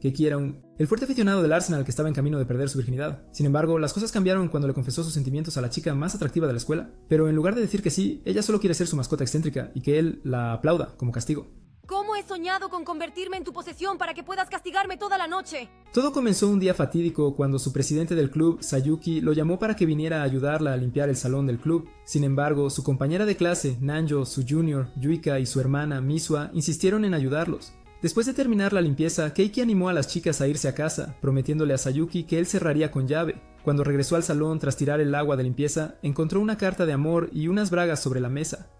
Keiki era el fuerte aficionado del Arsenal que estaba en camino de perder su virginidad. Sin embargo, las cosas cambiaron cuando le confesó sus sentimientos a la chica más atractiva de la escuela. Pero en lugar de decir que sí, ella solo quiere ser su mascota excéntrica y que él la aplauda como castigo. ¿Cómo he soñado con convertirme en tu posesión para que puedas castigarme toda la noche? Todo comenzó un día fatídico cuando su presidente del club, Sayuki, lo llamó para que viniera a ayudarla a limpiar el salón del club. Sin embargo, su compañera de clase, Nanjo, su junior, Yuika y su hermana, Misua, insistieron en ayudarlos. Después de terminar la limpieza, Keiki animó a las chicas a irse a casa, prometiéndole a Sayuki que él cerraría con llave. Cuando regresó al salón tras tirar el agua de limpieza, encontró una carta de amor y unas bragas sobre la mesa.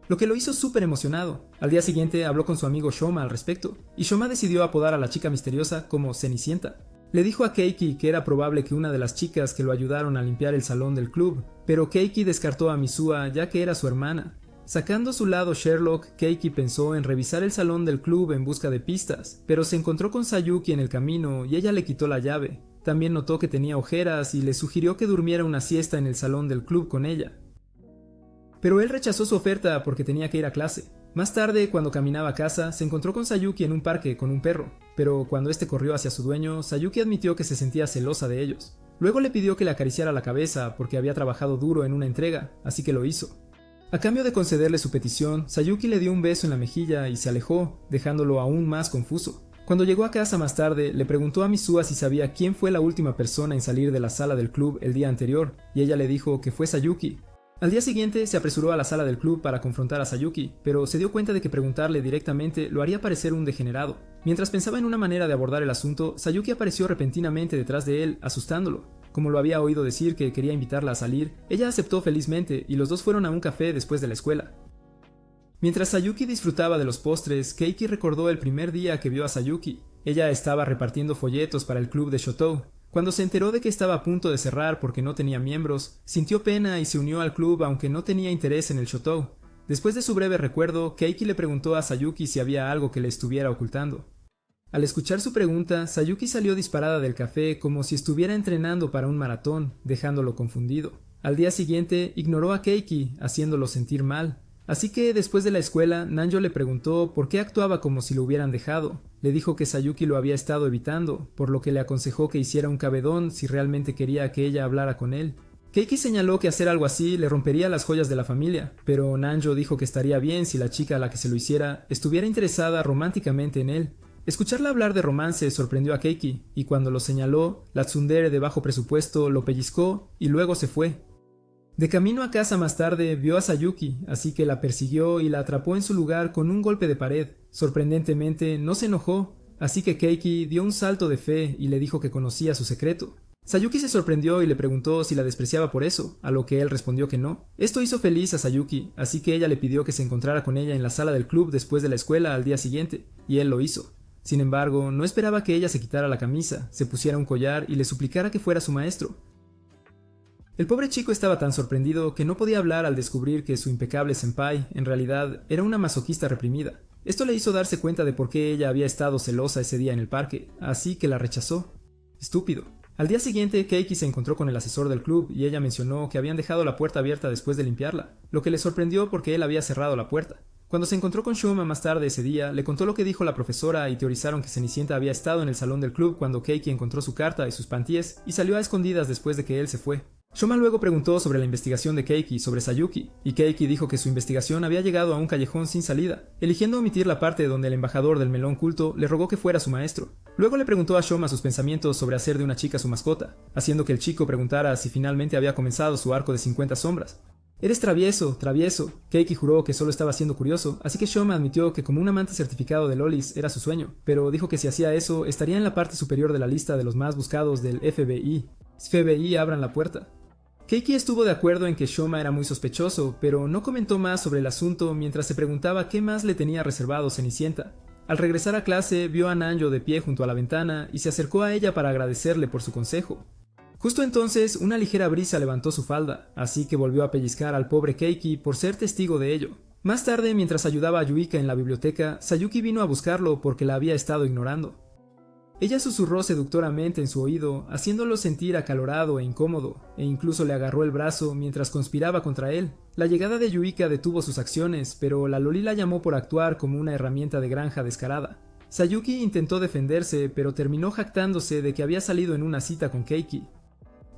Lo que lo hizo súper emocionado. Al día siguiente habló con su amigo Shoma al respecto, y Shoma decidió apodar a la chica misteriosa como Cenicienta. Le dijo a Keiki que era probable que una de las chicas que lo ayudaron a limpiar el salón del club, pero Keiki descartó a Misua ya que era su hermana. Sacando su lado Sherlock, Keiki pensó en revisar el salón del club en busca de pistas, pero se encontró con Sayuki en el camino y ella le quitó la llave. También notó que tenía ojeras y le sugirió que durmiera una siesta en el salón del club con ella. Pero él rechazó su oferta porque tenía que ir a clase. Más tarde, cuando caminaba a casa, se encontró con Sayuki en un parque con un perro, pero cuando este corrió hacia su dueño, Sayuki admitió que se sentía celosa de ellos. Luego le pidió que le acariciara la cabeza porque había trabajado duro en una entrega, así que lo hizo. A cambio de concederle su petición, Sayuki le dio un beso en la mejilla y se alejó, dejándolo aún más confuso. Cuando llegó a casa más tarde, le preguntó a Misua si sabía quién fue la última persona en salir de la sala del club el día anterior, y ella le dijo que fue Sayuki. Al día siguiente se apresuró a la sala del club para confrontar a Sayuki, pero se dio cuenta de que preguntarle directamente lo haría parecer un degenerado. Mientras pensaba en una manera de abordar el asunto, Sayuki apareció repentinamente detrás de él, asustándolo. Como lo había oído decir que quería invitarla a salir, ella aceptó felizmente y los dos fueron a un café después de la escuela. Mientras Sayuki disfrutaba de los postres, Keiki recordó el primer día que vio a Sayuki. Ella estaba repartiendo folletos para el club de Shotou. Cuando se enteró de que estaba a punto de cerrar porque no tenía miembros, sintió pena y se unió al club aunque no tenía interés en el Shotou. Después de su breve recuerdo, Keiki le preguntó a Sayuki si había algo que le estuviera ocultando. Al escuchar su pregunta, Sayuki salió disparada del café como si estuviera entrenando para un maratón, dejándolo confundido. Al día siguiente, ignoró a Keiki, haciéndolo sentir mal. Así que después de la escuela, Nanjo le preguntó por qué actuaba como si lo hubieran dejado. Le dijo que Sayuki lo había estado evitando, por lo que le aconsejó que hiciera un cabedón si realmente quería que ella hablara con él. Keiki señaló que hacer algo así le rompería las joyas de la familia, pero Nanjo dijo que estaría bien si la chica a la que se lo hiciera estuviera interesada románticamente en él. Escucharla hablar de romance sorprendió a Keiki, y cuando lo señaló, la tsundere de bajo presupuesto lo pellizcó y luego se fue. De camino a casa más tarde vio a Sayuki, así que la persiguió y la atrapó en su lugar con un golpe de pared. Sorprendentemente no se enojó, así que Keiki dio un salto de fe y le dijo que conocía su secreto. Sayuki se sorprendió y le preguntó si la despreciaba por eso, a lo que él respondió que no. Esto hizo feliz a Sayuki, así que ella le pidió que se encontrara con ella en la sala del club después de la escuela al día siguiente, y él lo hizo. Sin embargo, no esperaba que ella se quitara la camisa, se pusiera un collar y le suplicara que fuera su maestro. El pobre chico estaba tan sorprendido que no podía hablar al descubrir que su impecable senpai, en realidad, era una masoquista reprimida. Esto le hizo darse cuenta de por qué ella había estado celosa ese día en el parque, así que la rechazó. Estúpido. Al día siguiente, Keiki se encontró con el asesor del club y ella mencionó que habían dejado la puerta abierta después de limpiarla, lo que le sorprendió porque él había cerrado la puerta. Cuando se encontró con Shoma más tarde ese día, le contó lo que dijo la profesora y teorizaron que Cenicienta había estado en el salón del club cuando Keiki encontró su carta y sus panties y salió a escondidas después de que él se fue. Shoma luego preguntó sobre la investigación de Keiki sobre Sayuki, y Keiki dijo que su investigación había llegado a un callejón sin salida, eligiendo omitir la parte donde el embajador del melón culto le rogó que fuera su maestro. Luego le preguntó a Shoma sus pensamientos sobre hacer de una chica su mascota, haciendo que el chico preguntara si finalmente había comenzado su arco de 50 sombras. «Eres travieso, travieso». Keiki juró que solo estaba siendo curioso, así que Shoma admitió que como un amante certificado de lolis era su sueño, pero dijo que si hacía eso estaría en la parte superior de la lista de los más buscados del FBI. FBI, abran la puerta. Keiki estuvo de acuerdo en que Shoma era muy sospechoso, pero no comentó más sobre el asunto mientras se preguntaba qué más le tenía reservado Cenicienta. Al regresar a clase, vio a Nanjo de pie junto a la ventana y se acercó a ella para agradecerle por su consejo. Justo entonces, una ligera brisa levantó su falda, así que volvió a pellizcar al pobre Keiki por ser testigo de ello. Más tarde, mientras ayudaba a Yuika en la biblioteca, Sayuki vino a buscarlo porque la había estado ignorando. Ella susurró seductoramente en su oído, haciéndolo sentir acalorado e incómodo, e incluso le agarró el brazo mientras conspiraba contra él. La llegada de Yuika detuvo sus acciones, pero la loli la llamó por actuar como una herramienta de granja descarada. Sayuki intentó defenderse, pero terminó jactándose de que había salido en una cita con Keiki.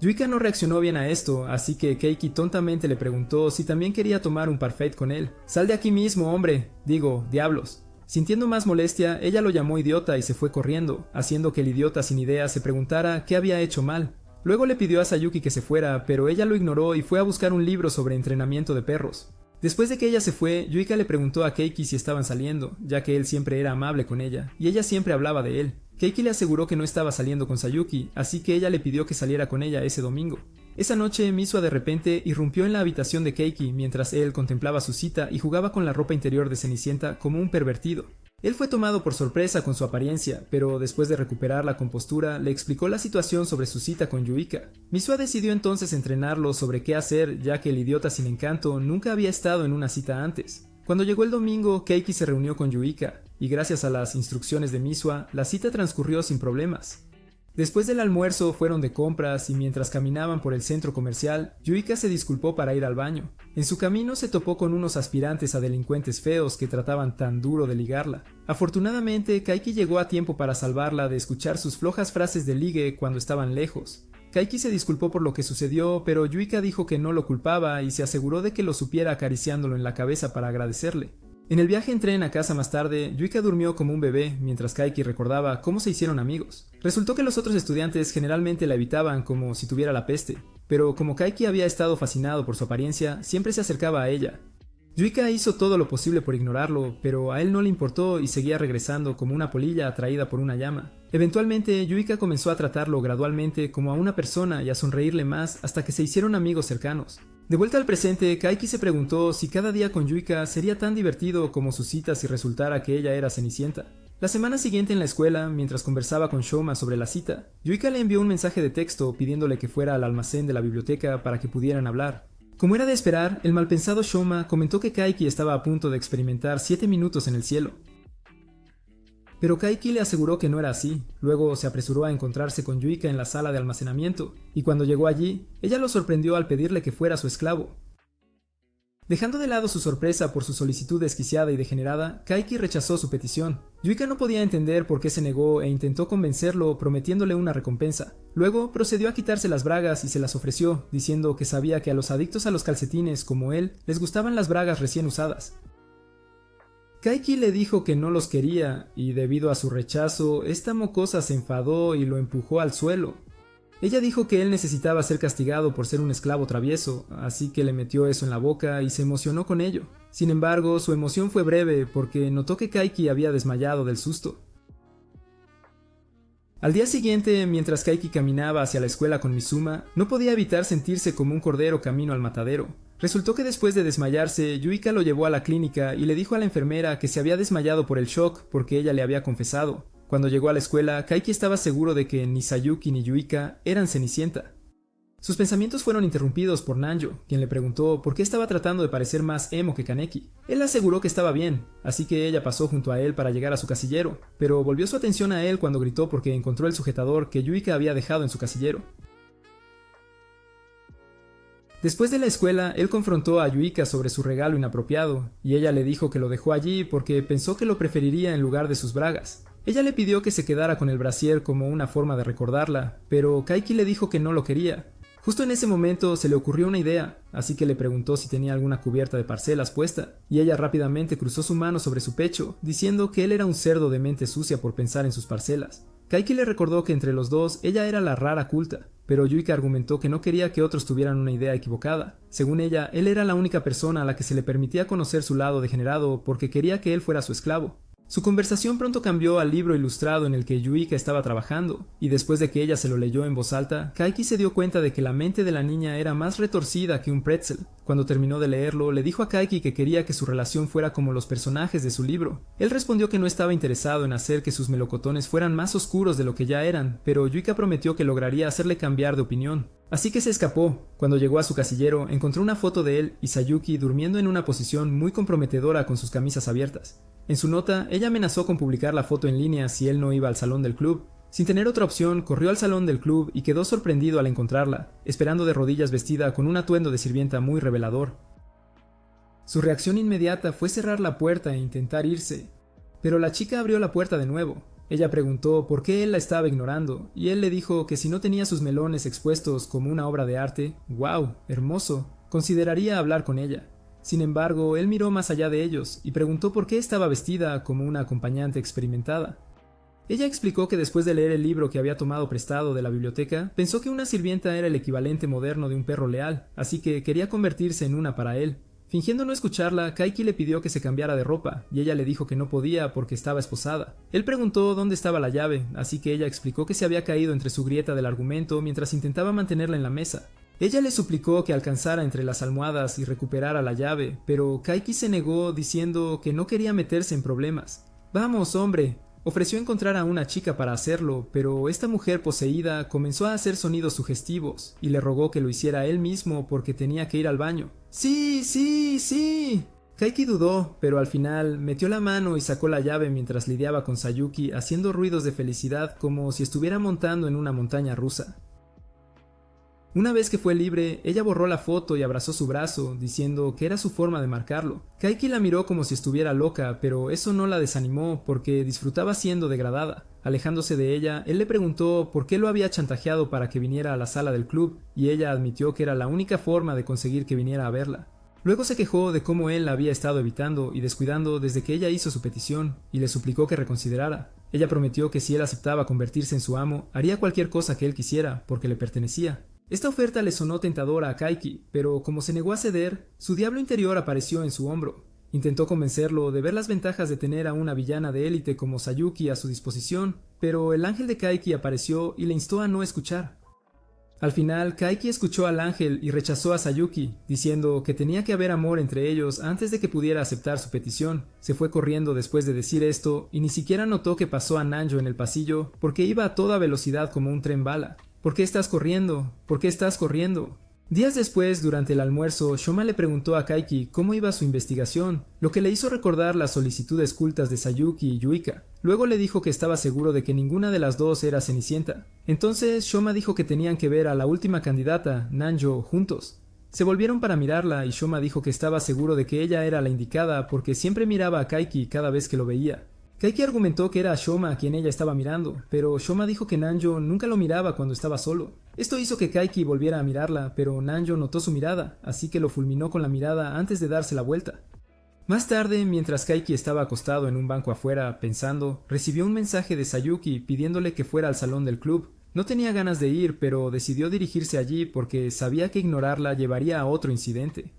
Yuika no reaccionó bien a esto, así que Keiki tontamente le preguntó si también quería tomar un parfait con él. «Sal de aquí mismo, hombre», digo, diablos. Sintiendo más molestia, ella lo llamó idiota y se fue corriendo, haciendo que el idiota sin idea se preguntara qué había hecho mal. Luego le pidió a Sayuki que se fuera, pero ella lo ignoró y fue a buscar un libro sobre entrenamiento de perros. Después de que ella se fue, Yuika le preguntó a Keiki si estaban saliendo, ya que él siempre era amable con ella, y ella siempre hablaba de él. Keiki le aseguró que no estaba saliendo con Sayuki, así que ella le pidió que saliera con ella ese domingo. Esa noche, Misua de repente irrumpió en la habitación de Keiki mientras él contemplaba su cita y jugaba con la ropa interior de Cenicienta como un pervertido. Él fue tomado por sorpresa con su apariencia, pero después de recuperar la compostura, le explicó la situación sobre su cita con Yuika. Misua decidió entonces entrenarlo sobre qué hacer, ya que el idiota sin encanto nunca había estado en una cita antes. Cuando llegó el domingo, Keiki se reunió con Yuika, y gracias a las instrucciones de Misua, la cita transcurrió sin problemas. Después del almuerzo fueron de compras y mientras caminaban por el centro comercial, Yuika se disculpó para ir al baño. En su camino se topó con unos aspirantes a delincuentes feos que trataban tan duro de ligarla. Afortunadamente, Keiki llegó a tiempo para salvarla de escuchar sus flojas frases de ligue cuando estaban lejos. Keiki se disculpó por lo que sucedió, pero Yuika dijo que no lo culpaba y se aseguró de que lo supiera acariciándolo en la cabeza para agradecerle. En el viaje en tren a casa más tarde, Yuika durmió como un bebé mientras Keiki recordaba cómo se hicieron amigos. Resultó que los otros estudiantes generalmente la evitaban como si tuviera la peste, pero como Keiki había estado fascinado por su apariencia, siempre se acercaba a ella. Yuika hizo todo lo posible por ignorarlo, pero a él no le importó y seguía regresando como una polilla atraída por una llama. Eventualmente, Yuika comenzó a tratarlo gradualmente como a una persona y a sonreírle más hasta que se hicieron amigos cercanos. De vuelta al presente, Keiki se preguntó si cada día con Yuika sería tan divertido como su cita si resultara que ella era Cenicienta. La semana siguiente en la escuela, mientras conversaba con Shoma sobre la cita, Yuika le envió un mensaje de texto pidiéndole que fuera al almacén de la biblioteca para que pudieran hablar. Como era de esperar, el malpensado Shoma comentó que Keiki estaba a punto de experimentar 7 minutos en el cielo. Pero Keiki le aseguró que no era así. Luego se apresuró a encontrarse con Yuika en la sala de almacenamiento, y cuando llegó allí, ella lo sorprendió al pedirle que fuera su esclavo. Dejando de lado su sorpresa por su solicitud desquiciada y degenerada, Keiki rechazó su petición. Yuika no podía entender por qué se negó e intentó convencerlo prometiéndole una recompensa. Luego procedió a quitarse las bragas y se las ofreció, diciendo que sabía que a los adictos a los calcetines como él les gustaban las bragas recién usadas. Keiki le dijo que no los quería, y debido a su rechazo, esta mocosa se enfadó y lo empujó al suelo. Ella dijo que él necesitaba ser castigado por ser un esclavo travieso, así que le metió eso en la boca y se emocionó con ello. Sin embargo, su emoción fue breve porque notó que Keiki había desmayado del susto. Al día siguiente, mientras Keiki caminaba hacia la escuela con Mizuma, no podía evitar sentirse como un cordero camino al matadero. Resultó que después de desmayarse, Yuika lo llevó a la clínica y le dijo a la enfermera que se había desmayado por el shock porque ella le había confesado. Cuando llegó a la escuela, Keiki estaba seguro de que ni Sayuki ni Yuika eran Cenicienta. Sus pensamientos fueron interrumpidos por Nanjo, quien le preguntó por qué estaba tratando de parecer más emo que Kaneki. Él aseguró que estaba bien, así que ella pasó junto a él para llegar a su casillero, pero volvió su atención a él cuando gritó porque encontró el sujetador que Yuika había dejado en su casillero. Después de la escuela, él confrontó a Yuika sobre su regalo inapropiado, y ella le dijo que lo dejó allí porque pensó que lo preferiría en lugar de sus bragas. Ella le pidió que se quedara con el brasier como una forma de recordarla, pero Keiki le dijo que no lo quería. Justo en ese momento se le ocurrió una idea, así que le preguntó si tenía alguna cubierta de parcelas puesta, y ella rápidamente cruzó su mano sobre su pecho, diciendo que él era un cerdo de mente sucia por pensar en sus parcelas. Keiki le recordó que entre los dos ella era la rara culta, pero Yuika argumentó que no quería que otros tuvieran una idea equivocada. Según ella, él era la única persona a la que se le permitía conocer su lado degenerado porque quería que él fuera su esclavo. Su conversación pronto cambió al libro ilustrado en el que Yuika estaba trabajando, y después de que ella se lo leyó en voz alta, Keiki se dio cuenta de que la mente de la niña era más retorcida que un pretzel. Cuando terminó de leerlo, le dijo a Keiki que quería que su relación fuera como los personajes de su libro. Él respondió que no estaba interesado en hacer que sus melocotones fueran más oscuros de lo que ya eran, pero Yuika prometió que lograría hacerle cambiar de opinión. Así que se escapó. Cuando llegó a su casillero, encontró una foto de él y Sayuki durmiendo en una posición muy comprometedora con sus camisas abiertas. En su nota, ella amenazó con publicar la foto en línea si él no iba al salón del club. Sin tener otra opción, corrió al salón del club y quedó sorprendido al encontrarla, esperando de rodillas vestida con un atuendo de sirvienta muy revelador. Su reacción inmediata fue cerrar la puerta e intentar irse. pero la chica abrió la puerta de nuevo. Ella preguntó por qué él la estaba ignorando, y él le dijo que si no tenía sus melones expuestos como una obra de arte, ¡wow! Hermoso, consideraría hablar con ella. Sin embargo, él miró más allá de ellos y preguntó por qué estaba vestida como una acompañante experimentada. Ella explicó que después de leer el libro que había tomado prestado de la biblioteca, pensó que una sirvienta era el equivalente moderno de un perro leal, así que quería convertirse en una para él. Fingiendo no escucharla, Kaiki le pidió que se cambiara de ropa, y ella le dijo que no podía porque estaba esposada. Él preguntó dónde estaba la llave, así que ella explicó que se había caído entre su grieta del argumento mientras intentaba mantenerla en la mesa. Ella le suplicó que alcanzara entre las almohadas y recuperara la llave, pero Kaiki se negó diciendo que no quería meterse en problemas. «Vamos, hombre». Ofreció encontrar a una chica para hacerlo, pero esta mujer poseída comenzó a hacer sonidos sugestivos y le rogó que lo hiciera él mismo porque tenía que ir al baño. «Sí, sí, sí». Kaiki dudó, pero al final metió la mano y sacó la llave mientras lidiaba con Sayuki haciendo ruidos de felicidad como si estuviera montando en una montaña rusa. Una vez que fue libre, ella borró la foto y abrazó su brazo, diciendo que era su forma de marcarlo. Kaiki la miró como si estuviera loca, pero eso no la desanimó porque disfrutaba siendo degradada. Alejándose de ella, él le preguntó por qué lo había chantajeado para que viniera a la sala del club, y ella admitió que era la única forma de conseguir que viniera a verla. Luego se quejó de cómo él la había estado evitando y descuidando desde que ella hizo su petición, y le suplicó que reconsiderara. Ella prometió que si él aceptaba convertirse en su amo, haría cualquier cosa que él quisiera, porque le pertenecía. Esta oferta le sonó tentadora a Kaiki, pero como se negó a ceder, su diablo interior apareció en su hombro. Intentó convencerlo de ver las ventajas de tener a una villana de élite como Sayuki a su disposición, pero el ángel de Kaiki apareció y le instó a no escuchar. Al final, Kaiki escuchó al ángel y rechazó a Sayuki, diciendo que tenía que haber amor entre ellos antes de que pudiera aceptar su petición. Se fue corriendo después de decir esto y ni siquiera notó que pasó a Nanjo en el pasillo porque iba a toda velocidad como un tren bala. «¿Por qué estás corriendo? ¿Por qué estás corriendo?». Días después, durante el almuerzo, Shoma le preguntó a Kaiki cómo iba su investigación, lo que le hizo recordar las solicitudes cultas de Sayuki y Yuika. Luego le dijo que estaba seguro de que ninguna de las dos era Cenicienta. Entonces Shoma dijo que tenían que ver a la última candidata, Nanjo, juntos. Se volvieron para mirarla y Shoma dijo que estaba seguro de que ella era la indicada porque siempre miraba a Kaiki cada vez que lo veía. Kaiki argumentó que era a Shoma a quien ella estaba mirando, pero Shoma dijo que Nanjo nunca lo miraba cuando estaba solo. Esto hizo que Kaiki volviera a mirarla, pero Nanjo notó su mirada, así que lo fulminó con la mirada antes de darse la vuelta. Más tarde, mientras Kaiki estaba acostado en un banco afuera, pensando, recibió un mensaje de Sayuki pidiéndole que fuera al salón del club. No tenía ganas de ir, pero decidió dirigirse allí porque sabía que ignorarla llevaría a otro incidente.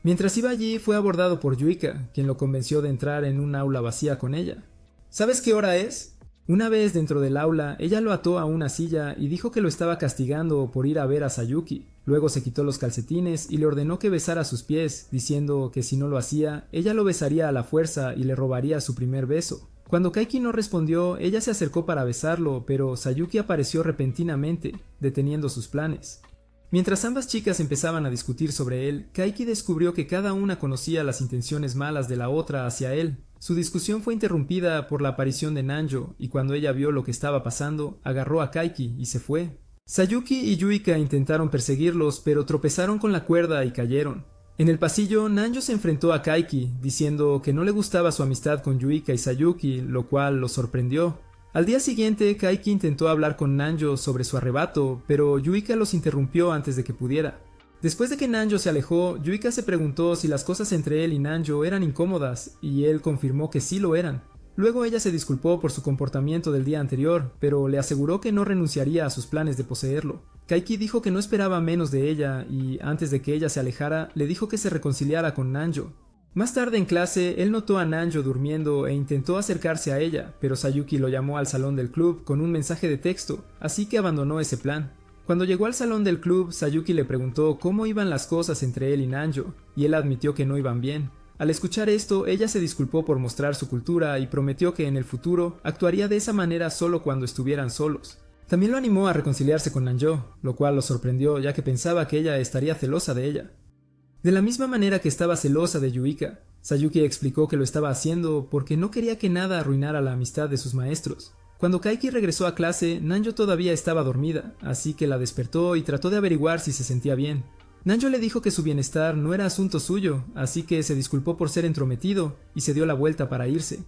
Mientras iba allí, fue abordado por Yuika, quien lo convenció de entrar en un aula vacía con ella. ¿Sabes qué hora es? Una vez dentro del aula, ella lo ató a una silla y dijo que lo estaba castigando por ir a ver a Sayuki. Luego se quitó los calcetines y le ordenó que besara sus pies, diciendo que si no lo hacía, ella lo besaría a la fuerza y le robaría su primer beso. Cuando Kaiki no respondió, ella se acercó para besarlo, pero Sayuki apareció repentinamente, deteniendo sus planes. Mientras ambas chicas empezaban a discutir sobre él, Kaiki descubrió que cada una conocía las intenciones malas de la otra hacia él. Su discusión fue interrumpida por la aparición de Nanjo, y cuando ella vio lo que estaba pasando, agarró a Kaiki y se fue. Sayuki y Yuika intentaron perseguirlos, pero tropezaron con la cuerda y cayeron. En el pasillo, Nanjo se enfrentó a Kaiki, diciendo que no le gustaba su amistad con Yuika y Sayuki, lo cual lo sorprendió. Al día siguiente, Kaiki intentó hablar con Nanjo sobre su arrebato, pero Yuika los interrumpió antes de que pudiera. Después de que Nanjo se alejó, Yuika se preguntó si las cosas entre él y Nanjo eran incómodas, y él confirmó que sí lo eran. Luego ella se disculpó por su comportamiento del día anterior, pero le aseguró que no renunciaría a sus planes de poseerlo. Kaiki dijo que no esperaba menos de ella, y antes de que ella se alejara, le dijo que se reconciliara con Nanjo. Más tarde en clase, él notó a Nanjo durmiendo e intentó acercarse a ella, pero Sayuki lo llamó al salón del club con un mensaje de texto, así que abandonó ese plan. Cuando llegó al salón del club, Sayuki le preguntó cómo iban las cosas entre él y Nanjo, y él admitió que no iban bien. Al escuchar esto, ella se disculpó por mostrar su cultura y prometió que en el futuro actuaría de esa manera solo cuando estuvieran solos. También lo animó a reconciliarse con Nanjo, lo cual lo sorprendió ya que pensaba que ella estaría celosa de ella. De la misma manera que estaba celosa de Yuika, Sayuki explicó que lo estaba haciendo porque no quería que nada arruinara la amistad de sus maestros. Cuando Kaiki regresó a clase, Nanjo todavía estaba dormida, así que la despertó y trató de averiguar si se sentía bien. Nanjo le dijo que su bienestar no era asunto suyo, así que se disculpó por ser entrometido y se dio la vuelta para irse.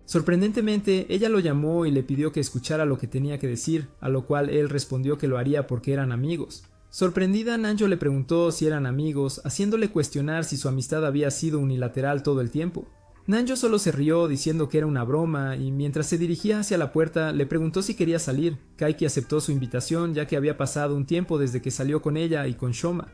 Sorprendentemente, ella lo llamó y le pidió que escuchara lo que tenía que decir, a lo cual él respondió que lo haría porque eran amigos. Sorprendida, Nanjo le preguntó si eran amigos, haciéndole cuestionar si su amistad había sido unilateral todo el tiempo. Nanjo solo se rió diciendo que era una broma y mientras se dirigía hacia la puerta le preguntó si quería salir. Kaiki aceptó su invitación ya que había pasado un tiempo desde que salió con ella y con Shoma.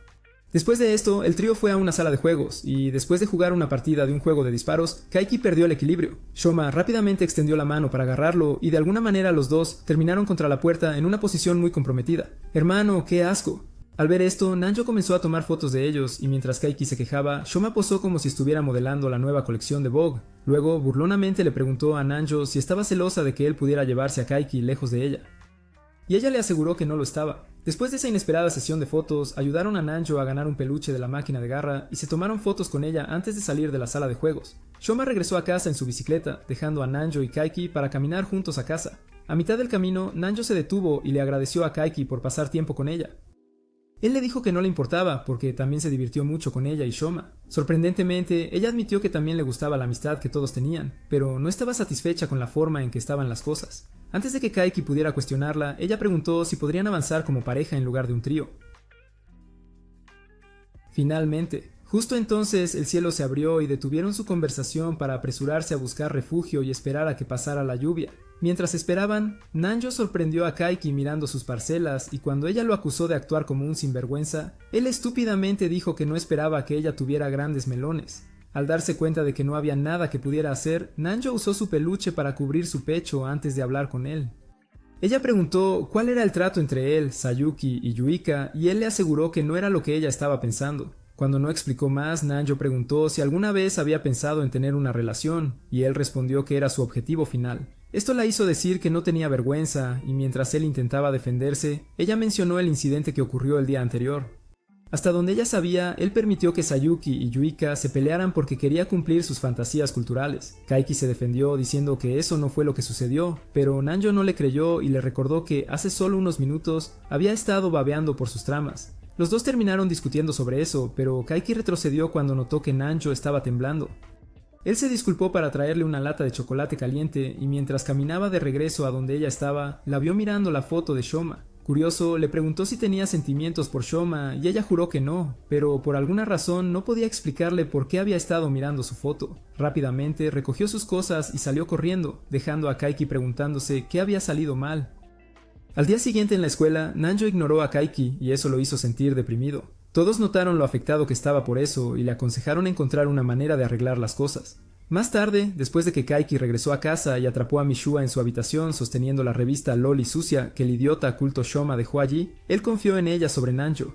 Después de esto, el trío fue a una sala de juegos, y después de jugar una partida de un juego de disparos, Kaiki perdió el equilibrio. Shoma rápidamente extendió la mano para agarrarlo, y de alguna manera los dos terminaron contra la puerta en una posición muy comprometida. ¡Hermano, qué asco! Al ver esto, Nanjo comenzó a tomar fotos de ellos, y mientras Kaiki se quejaba, Shoma posó como si estuviera modelando la nueva colección de Vogue. Luego, burlonamente le preguntó a Nanjo si estaba celosa de que él pudiera llevarse a Kaiki lejos de ella. Y ella le aseguró que no lo estaba. Después de esa inesperada sesión de fotos, ayudaron a Nanjo a ganar un peluche de la máquina de garra y se tomaron fotos con ella antes de salir de la sala de juegos. Shoma regresó a casa en su bicicleta, dejando a Nanjo y Kaiki para caminar juntos a casa. A mitad del camino, Nanjo se detuvo y le agradeció a Kaiki por pasar tiempo con ella. Él le dijo que no le importaba porque también se divirtió mucho con ella y Shoma. Sorprendentemente, ella admitió que también le gustaba la amistad que todos tenían, pero no estaba satisfecha con la forma en que estaban las cosas. Antes de que Kaiki pudiera cuestionarla, ella preguntó si podrían avanzar como pareja en lugar de un trío. Finalmente, justo entonces el cielo se abrió y detuvieron su conversación para apresurarse a buscar refugio y esperar a que pasara la lluvia. Mientras esperaban, Nanjo sorprendió a Kaiki mirando sus parcelas y cuando ella lo acusó de actuar como un sinvergüenza, él estúpidamente dijo que no esperaba que ella tuviera grandes melones. Al darse cuenta de que no había nada que pudiera hacer, Nanjo usó su peluche para cubrir su pecho antes de hablar con él. Ella preguntó cuál era el trato entre él, Sayuki y Yuika y él le aseguró que no era lo que ella estaba pensando. Cuando no explicó más, Nanjo preguntó si alguna vez había pensado en tener una relación y él respondió que era su objetivo final. Esto la hizo decir que no tenía vergüenza y mientras él intentaba defenderse, ella mencionó el incidente que ocurrió el día anterior. Hasta donde ella sabía, él permitió que Sayuki y Yuika se pelearan porque quería cumplir sus fantasías culturales. Kaiki se defendió diciendo que eso no fue lo que sucedió, pero Nanjo no le creyó y le recordó que hace solo unos minutos había estado babeando por sus tramas. Los dos terminaron discutiendo sobre eso, pero Kaiki retrocedió cuando notó que Nanjo estaba temblando. Él se disculpó para traerle una lata de chocolate caliente y mientras caminaba de regreso a donde ella estaba, la vio mirando la foto de Shoma. Curioso, le preguntó si tenía sentimientos por Shoma y ella juró que no, pero por alguna razón no podía explicarle por qué había estado mirando su foto. Rápidamente recogió sus cosas y salió corriendo, dejando a Kaiki preguntándose qué había salido mal. Al día siguiente en la escuela, Nanjo ignoró a Kaiki y eso lo hizo sentir deprimido. Todos notaron lo afectado que estaba por eso y le aconsejaron encontrar una manera de arreglar las cosas. Más tarde, después de que Kaiki regresó a casa y atrapó a Mishua en su habitación sosteniendo la revista Loli sucia que el idiota culto Shoma dejó allí, él confió en ella sobre Nanjo.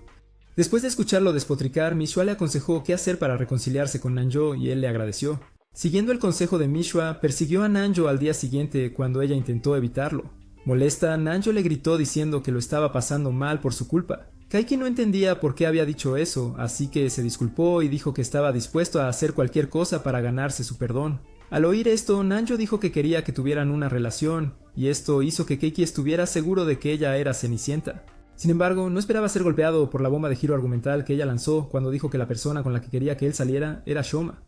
Después de escucharlo despotricar, Mishua le aconsejó qué hacer para reconciliarse con Nanjo y él le agradeció. Siguiendo el consejo de Mishua, persiguió a Nanjo al día siguiente cuando ella intentó evitarlo. Molesta, Nanjo le gritó diciendo que lo estaba pasando mal por su culpa. Kaiki no entendía por qué había dicho eso, así que se disculpó y dijo que estaba dispuesto a hacer cualquier cosa para ganarse su perdón. Al oír esto, Nanjo dijo que quería que tuvieran una relación, y esto hizo que Kaiki estuviera seguro de que ella era Cenicienta. Sin embargo, no esperaba ser golpeado por la bomba de giro argumental que ella lanzó cuando dijo que la persona con la que quería que él saliera era Shoma.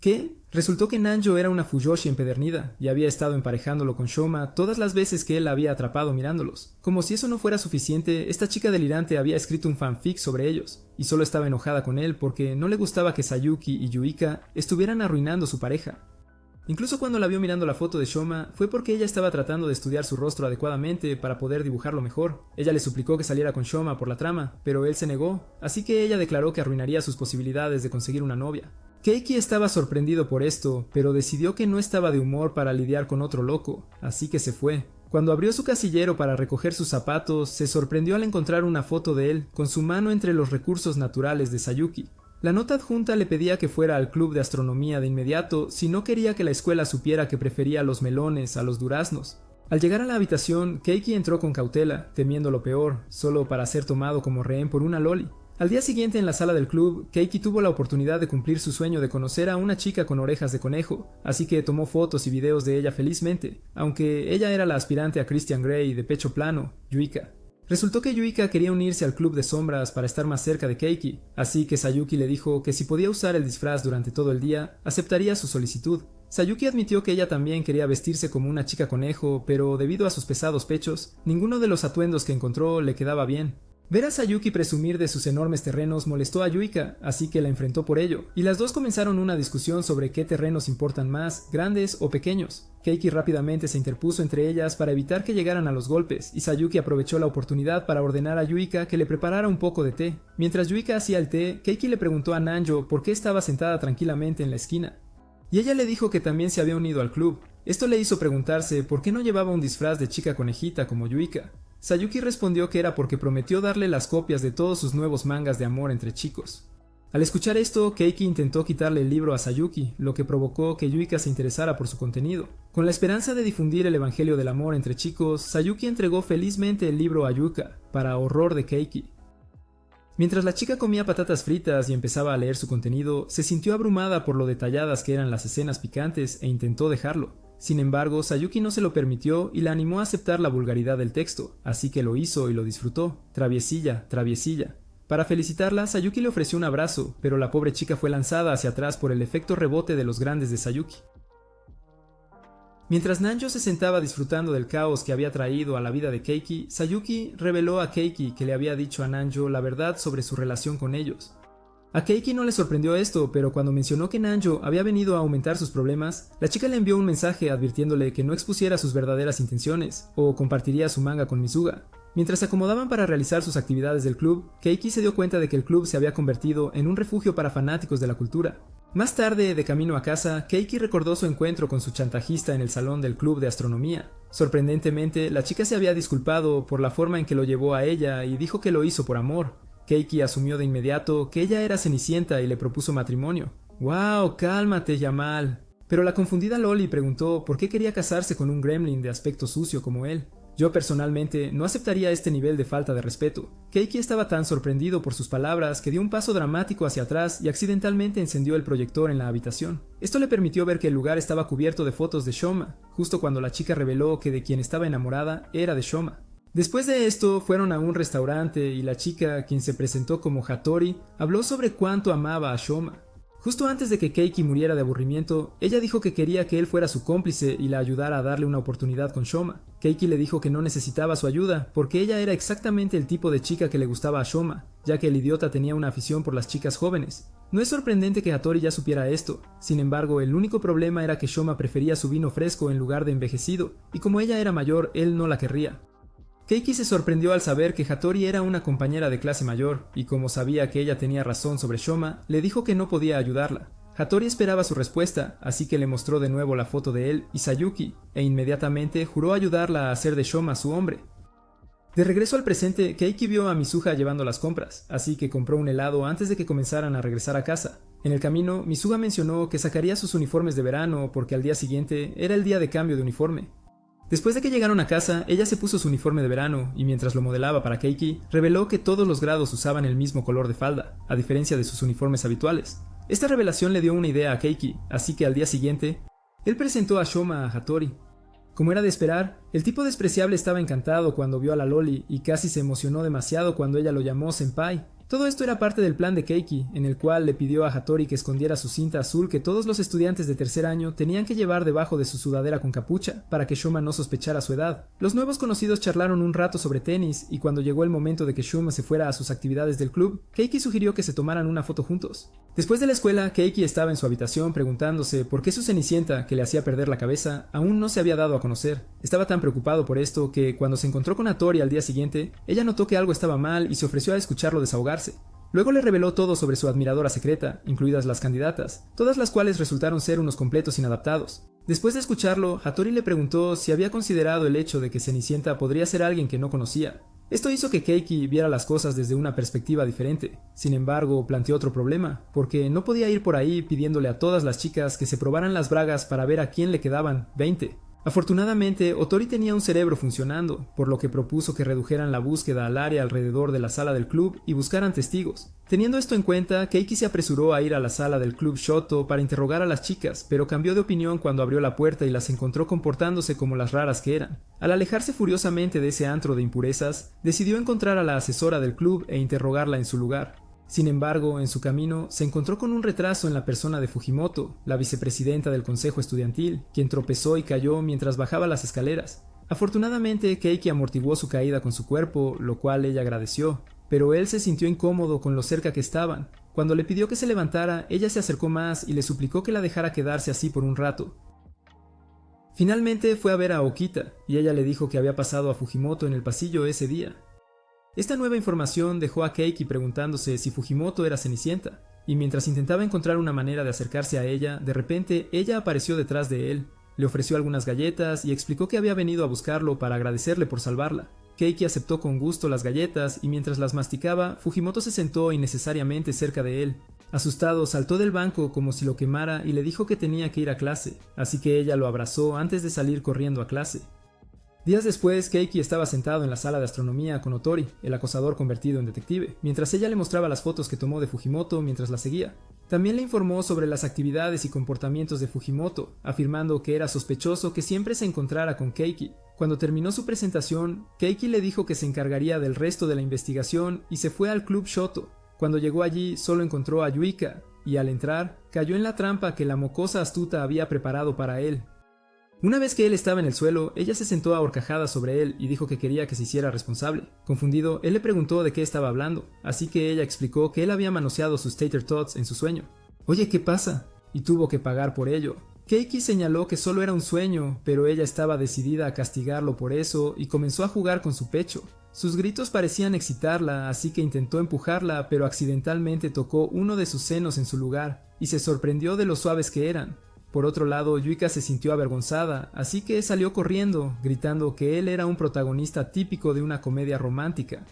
¿Qué? Resultó que Nanjo era una Fujoshi empedernida y había estado emparejándolo con Shoma todas las veces que él la había atrapado mirándolos. Como si eso no fuera suficiente, esta chica delirante había escrito un fanfic sobre ellos y solo estaba enojada con él porque no le gustaba que Sayuki y Yuika estuvieran arruinando su pareja. Incluso cuando la vio mirando la foto de Shoma fue porque ella estaba tratando de estudiar su rostro adecuadamente para poder dibujarlo mejor. Ella le suplicó que saliera con Shoma por la trama, pero él se negó, así que ella declaró que arruinaría sus posibilidades de conseguir una novia. Kaiki estaba sorprendido por esto, pero decidió que no estaba de humor para lidiar con otro loco, así que se fue. Cuando abrió su casillero para recoger sus zapatos, se sorprendió al encontrar una foto de él, con su mano entre los recursos naturales de Sayuki. La nota adjunta le pedía que fuera al club de astronomía de inmediato si no quería que la escuela supiera que prefería los melones a los duraznos. Al llegar a la habitación, Kaiki entró con cautela, temiendo lo peor, solo para ser tomado como rehén por una loli. Al día siguiente en la sala del club, Kaiki tuvo la oportunidad de cumplir su sueño de conocer a una chica con orejas de conejo, así que tomó fotos y videos de ella felizmente, aunque ella era la aspirante a Christian Grey de pecho plano, Yuika. Resultó que Yuika quería unirse al club de sombras para estar más cerca de Kaiki, así que Sayuki le dijo que si podía usar el disfraz durante todo el día, aceptaría su solicitud. Sayuki admitió que ella también quería vestirse como una chica conejo, pero debido a sus pesados pechos, ninguno de los atuendos que encontró le quedaba bien. Ver a Sayuki presumir de sus enormes terrenos molestó a Yuika, así que la enfrentó por ello, y las dos comenzaron una discusión sobre qué terrenos importan más, grandes o pequeños. Keiki rápidamente se interpuso entre ellas para evitar que llegaran a los golpes, y Sayuki aprovechó la oportunidad para ordenar a Yuika que le preparara un poco de té. Mientras Yuika hacía el té, Keiki le preguntó a Nanjo por qué estaba sentada tranquilamente en la esquina. Y ella le dijo que también se había unido al club. Esto le hizo preguntarse por qué no llevaba un disfraz de chica conejita como Yuika. Sayuki respondió que era porque prometió darle las copias de todos sus nuevos mangas de amor entre chicos. Al escuchar esto, Keiki intentó quitarle el libro a Sayuki, lo que provocó que Yuika se interesara por su contenido. Con la esperanza de difundir el evangelio del amor entre chicos, Sayuki entregó felizmente el libro a Yuika, para horror de Keiki. Mientras la chica comía patatas fritas y empezaba a leer su contenido, se sintió abrumada por lo detalladas que eran las escenas picantes e intentó dejarlo. Sin embargo, Sayuki no se lo permitió y la animó a aceptar la vulgaridad del texto, así que lo hizo y lo disfrutó. Traviesilla, traviesilla. Para felicitarla, Sayuki le ofreció un abrazo, pero la pobre chica fue lanzada hacia atrás por el efecto rebote de los grandes de Sayuki. Mientras Nanjo se sentaba disfrutando del caos que había traído a la vida de Keiki, Sayuki reveló a Keiki que le había dicho a Nanjo la verdad sobre su relación con ellos. A Keiki no le sorprendió esto, pero cuando mencionó que Nanjo había venido a aumentar sus problemas, la chica le envió un mensaje advirtiéndole que no expusiera sus verdaderas intenciones, o compartiría su manga con Misuga. Mientras se acomodaban para realizar sus actividades del club, Keiki se dio cuenta de que el club se había convertido en un refugio para fanáticos de la cultura. Más tarde, de camino a casa, Keiki recordó su encuentro con su chantajista en el salón del club de astronomía. Sorprendentemente, la chica se había disculpado por la forma en que lo llevó a ella y dijo que lo hizo por amor. Keiki asumió de inmediato que ella era Cenicienta y le propuso matrimonio. ¡Wow! ¡Cálmate, Yamal! Pero la confundida Loli preguntó por qué quería casarse con un gremlin de aspecto sucio como él. Yo personalmente no aceptaría este nivel de falta de respeto. Keiki estaba tan sorprendido por sus palabras que dio un paso dramático hacia atrás y accidentalmente encendió el proyector en la habitación. Esto le permitió ver que el lugar estaba cubierto de fotos de Shoma, justo cuando la chica reveló que de quien estaba enamorada era de Shoma. Después de esto, fueron a un restaurante y la chica, quien se presentó como Hattori, habló sobre cuánto amaba a Shoma. Justo antes de que Keiki muriera de aburrimiento, ella dijo que quería que él fuera su cómplice y la ayudara a darle una oportunidad con Shoma. Keiki le dijo que no necesitaba su ayuda, porque ella era exactamente el tipo de chica que le gustaba a Shoma, ya que el idiota tenía una afición por las chicas jóvenes. No es sorprendente que Hattori ya supiera esto, sin embargo el único problema era que Shoma prefería su vino fresco en lugar de envejecido, y como ella era mayor, él no la querría. Keiki se sorprendió al saber que Hattori era una compañera de clase mayor, y como sabía que ella tenía razón sobre Shoma, le dijo que no podía ayudarla. Hattori esperaba su respuesta, así que le mostró de nuevo la foto de él y Sayuki, e inmediatamente juró ayudarla a hacer de Shoma su hombre. De regreso al presente, Keiki vio a Misuga llevando las compras, así que compró un helado antes de que comenzaran a regresar a casa. En el camino, Misuga mencionó que sacaría sus uniformes de verano porque al día siguiente era el día de cambio de uniforme. Después de que llegaron a casa, ella se puso su uniforme de verano y mientras lo modelaba para Keiki, reveló que todos los grados usaban el mismo color de falda, a diferencia de sus uniformes habituales. Esta revelación le dio una idea a Keiki, así que al día siguiente, él presentó a Shoma a Hattori. Como era de esperar, el tipo despreciable estaba encantado cuando vio a la Loli y casi se emocionó demasiado cuando ella lo llamó senpai. Todo esto era parte del plan de Keiki, en el cual le pidió a Hattori que escondiera su cinta azul que todos los estudiantes de tercer año tenían que llevar debajo de su sudadera con capucha, para que Shoma no sospechara su edad. Los nuevos conocidos charlaron un rato sobre tenis, y cuando llegó el momento de que Shoma se fuera a sus actividades del club, Keiki sugirió que se tomaran una foto juntos. Después de la escuela, Keiki estaba en su habitación preguntándose por qué su Cenicienta, que le hacía perder la cabeza, aún no se había dado a conocer. Estaba tan preocupado por esto que, cuando se encontró con Hattori al día siguiente, ella notó que algo estaba mal y se ofreció a escucharlo desahogarse. Luego le reveló todo sobre su admiradora secreta, incluidas las candidatas, todas las cuales resultaron ser unos completos inadaptados. Después de escucharlo, Hattori le preguntó si había considerado el hecho de que Cenicienta podría ser alguien que no conocía. Esto hizo que Keiki viera las cosas desde una perspectiva diferente. Sin embargo, planteó otro problema, porque no podía ir por ahí pidiéndole a todas las chicas que se probaran las bragas para ver a quién le quedaban 20. Afortunadamente, Otori tenía un cerebro funcionando, por lo que propuso que redujeran la búsqueda al área alrededor de la sala del club y buscaran testigos. Teniendo esto en cuenta, Keiki se apresuró a ir a la sala del club Shoto para interrogar a las chicas, pero cambió de opinión cuando abrió la puerta y las encontró comportándose como las raras que eran. Al alejarse furiosamente de ese antro de impurezas, decidió encontrar a la asesora del club e interrogarla en su lugar. Sin embargo, en su camino, se encontró con un retraso en la persona de Fujimoto, la vicepresidenta del consejo estudiantil, quien tropezó y cayó mientras bajaba las escaleras. Afortunadamente, Keiki amortiguó su caída con su cuerpo, lo cual ella agradeció, pero él se sintió incómodo con lo cerca que estaban. Cuando le pidió que se levantara, ella se acercó más y le suplicó que la dejara quedarse así por un rato. Finalmente fue a ver a Okita, y ella le dijo que había pasado a Fujimoto en el pasillo ese día. Esta nueva información dejó a Keiki preguntándose si Fujimoto era Cenicienta, y mientras intentaba encontrar una manera de acercarse a ella, de repente ella apareció detrás de él, le ofreció algunas galletas y explicó que había venido a buscarlo para agradecerle por salvarla. Keiki aceptó con gusto las galletas y mientras las masticaba, Fujimoto se sentó innecesariamente cerca de él. Asustado, saltó del banco como si lo quemara y le dijo que tenía que ir a clase, así que ella lo abrazó antes de salir corriendo a clase. Días después, Keiki estaba sentado en la sala de astronomía con Otori, el acosador convertido en detective, mientras ella le mostraba las fotos que tomó de Fujimoto mientras la seguía. También le informó sobre las actividades y comportamientos de Fujimoto, afirmando que era sospechoso que siempre se encontrara con Keiki. Cuando terminó su presentación, Keiki le dijo que se encargaría del resto de la investigación y se fue al Club Shoto. Cuando llegó allí, solo encontró a Yuika, y al entrar, cayó en la trampa que la mocosa astuta había preparado para él. Una vez que él estaba en el suelo, ella se sentó a horcajadas sobre él y dijo que quería que se hiciera responsable. Confundido, él le preguntó de qué estaba hablando, así que ella explicó que él había manoseado sus tater tots en su sueño. «Oye, ¿qué pasa?» Y tuvo que pagar por ello. Keiki señaló que solo era un sueño, pero ella estaba decidida a castigarlo por eso y comenzó a jugar con su pecho. Sus gritos parecían excitarla, así que intentó empujarla, pero accidentalmente tocó uno de sus senos en su lugar, y se sorprendió de lo suaves que eran. Por otro lado, Yuika se sintió avergonzada, así que salió corriendo, gritando que él era un protagonista típico de una comedia romántica.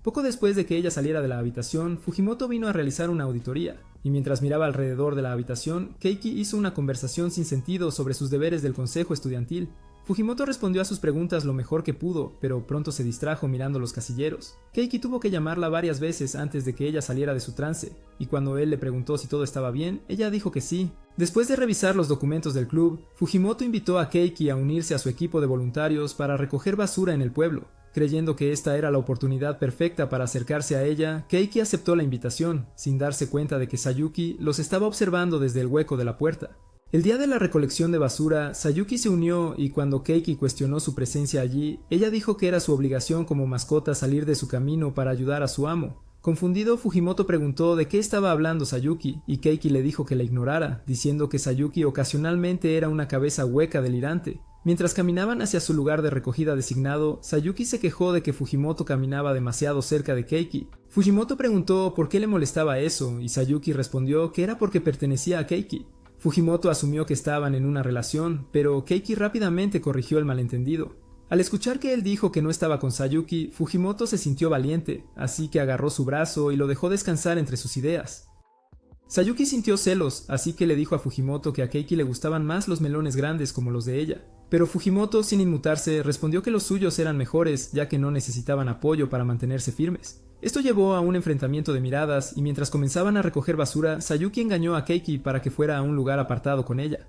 Poco después de que ella saliera de la habitación, Fujimoto vino a realizar una auditoría, y mientras miraba alrededor de la habitación, Keiki hizo una conversación sin sentido sobre sus deberes del consejo estudiantil. Fujimoto respondió a sus preguntas lo mejor que pudo, pero pronto se distrajo mirando los casilleros. Keiki tuvo que llamarla varias veces antes de que ella saliera de su trance, y cuando él le preguntó si todo estaba bien, ella dijo que sí. Después de revisar los documentos del club, Fujimoto invitó a Keiki a unirse a su equipo de voluntarios para recoger basura en el pueblo. Creyendo que esta era la oportunidad perfecta para acercarse a ella, Keiki aceptó la invitación, sin darse cuenta de que Sayuki los estaba observando desde el hueco de la puerta. El día de la recolección de basura, Sayuki se unió y cuando Keiki cuestionó su presencia allí, ella dijo que era su obligación como mascota salir de su camino para ayudar a su amo. Confundido, Fujimoto preguntó de qué estaba hablando Sayuki y Keiki le dijo que la ignorara, diciendo que Sayuki ocasionalmente era una cabeza hueca delirante. Mientras caminaban hacia su lugar de recogida designado, Sayuki se quejó de que Fujimoto caminaba demasiado cerca de Keiki. Fujimoto preguntó por qué le molestaba eso y Sayuki respondió que era porque pertenecía a Keiki. Fujimoto asumió que estaban en una relación, pero Keiki rápidamente corrigió el malentendido. Al escuchar que él dijo que no estaba con Sayuki, Fujimoto se sintió valiente, así que agarró su brazo y lo dejó descansar entre sus ideas. Sayuki sintió celos, así que le dijo a Fujimoto que a Keiki le gustaban más los melones grandes como los de ella. Pero Fujimoto, sin inmutarse, respondió que los suyos eran mejores, ya que no necesitaban apoyo para mantenerse firmes. Esto llevó a un enfrentamiento de miradas, y mientras comenzaban a recoger basura, Sayuki engañó a Keiki para que fuera a un lugar apartado con ella.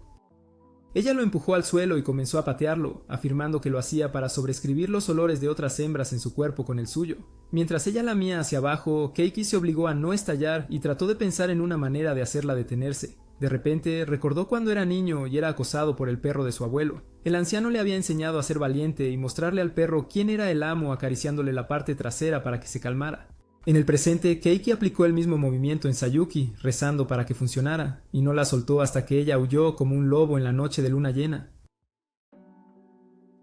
Ella lo empujó al suelo y comenzó a patearlo, afirmando que lo hacía para sobreescribir los olores de otras hembras en su cuerpo con el suyo. Mientras ella lamía hacia abajo, Keiki se obligó a no estallar y trató de pensar en una manera de hacerla detenerse. De repente, recordó cuando era niño y era acosado por el perro de su abuelo. El anciano le había enseñado a ser valiente y mostrarle al perro quién era el amo acariciándole la parte trasera para que se calmara. En el presente, Keiki aplicó el mismo movimiento en Sayuki, rezando para que funcionara, y no la soltó hasta que ella huyó como un lobo en la noche de luna llena.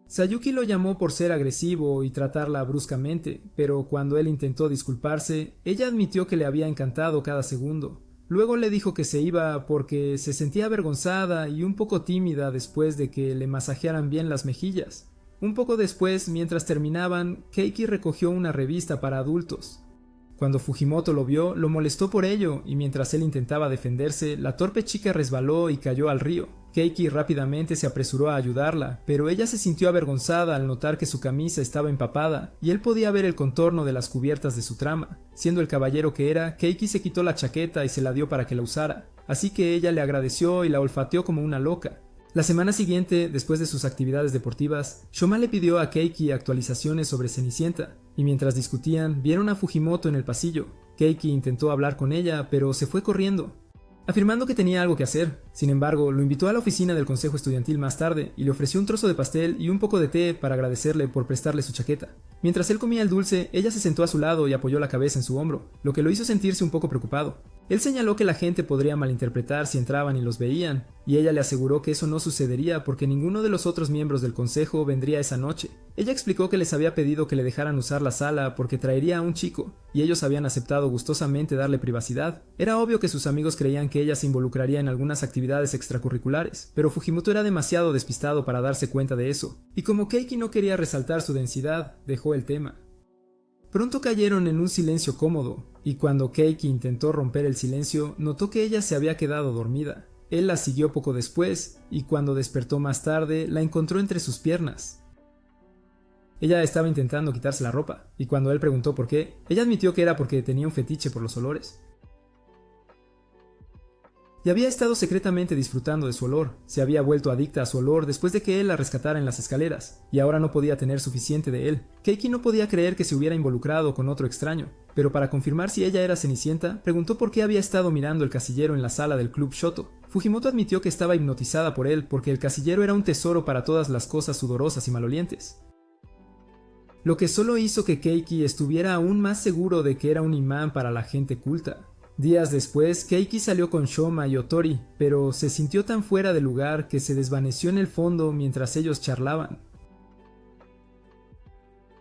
Sayuki lo llamó por ser agresivo y tratarla bruscamente, pero cuando él intentó disculparse, ella admitió que le había encantado cada segundo. Luego le dijo que se iba porque se sentía avergonzada y un poco tímida después de que le masajearan bien las mejillas. Un poco después, mientras terminaban, Keiki recogió una revista para adultos. Cuando Fujimoto lo vio, lo molestó por ello, y mientras él intentaba defenderse, la torpe chica resbaló y cayó al río. Keiki rápidamente se apresuró a ayudarla, pero ella se sintió avergonzada al notar que su camisa estaba empapada, y él podía ver el contorno de las cubiertas de su trama. Siendo el caballero que era, Keiki se quitó la chaqueta y se la dio para que la usara, así que ella le agradeció y la olfateó como una loca. La semana siguiente, después de sus actividades deportivas, Shoma le pidió a Keiki actualizaciones sobre Cenicienta, y mientras discutían, vieron a Fujimoto en el pasillo. Keiki intentó hablar con ella, pero se fue corriendo, afirmando que tenía algo que hacer. Sin embargo, lo invitó a la oficina del consejo estudiantil más tarde y le ofreció un trozo de pastel y un poco de té para agradecerle por prestarle su chaqueta. Mientras él comía el dulce, ella se sentó a su lado y apoyó la cabeza en su hombro, lo que lo hizo sentirse un poco preocupado. Él señaló que la gente podría malinterpretar si entraban y los veían, y ella le aseguró que eso no sucedería porque ninguno de los otros miembros del consejo vendría esa noche. Ella explicó que les había pedido que le dejaran usar la sala porque traería a un chico, y ellos habían aceptado gustosamente darle privacidad. Era obvio que sus amigos creían que ella se involucraría en algunas actividades extracurriculares, pero Fujimoto era demasiado despistado para darse cuenta de eso, y como Keiki no quería resaltar su densidad, dejó el tema. Pronto cayeron en un silencio cómodo, y cuando Keiki intentó romper el silencio, notó que ella se había quedado dormida. Él la siguió poco después, y cuando despertó más tarde, la encontró entre sus piernas. Ella estaba intentando quitarse la ropa, y cuando él preguntó por qué, ella admitió que era porque tenía un fetiche por los olores. Y había estado secretamente disfrutando de su olor. Se había vuelto adicta a su olor después de que él la rescatara en las escaleras, y ahora no podía tener suficiente de él. Keiki no podía creer que se hubiera involucrado con otro extraño, pero para confirmar si ella era Cenicienta, preguntó por qué había estado mirando el casillero en la sala del Club Shoto. Fujimoto admitió que estaba hipnotizada por él porque el casillero era un tesoro para todas las cosas sudorosas y malolientes, lo que solo hizo que Keiki estuviera aún más seguro de que era un imán para la gente culta. Días después, Keiki salió con Shoma y Otori, pero se sintió tan fuera de lugar que se desvaneció en el fondo mientras ellos charlaban.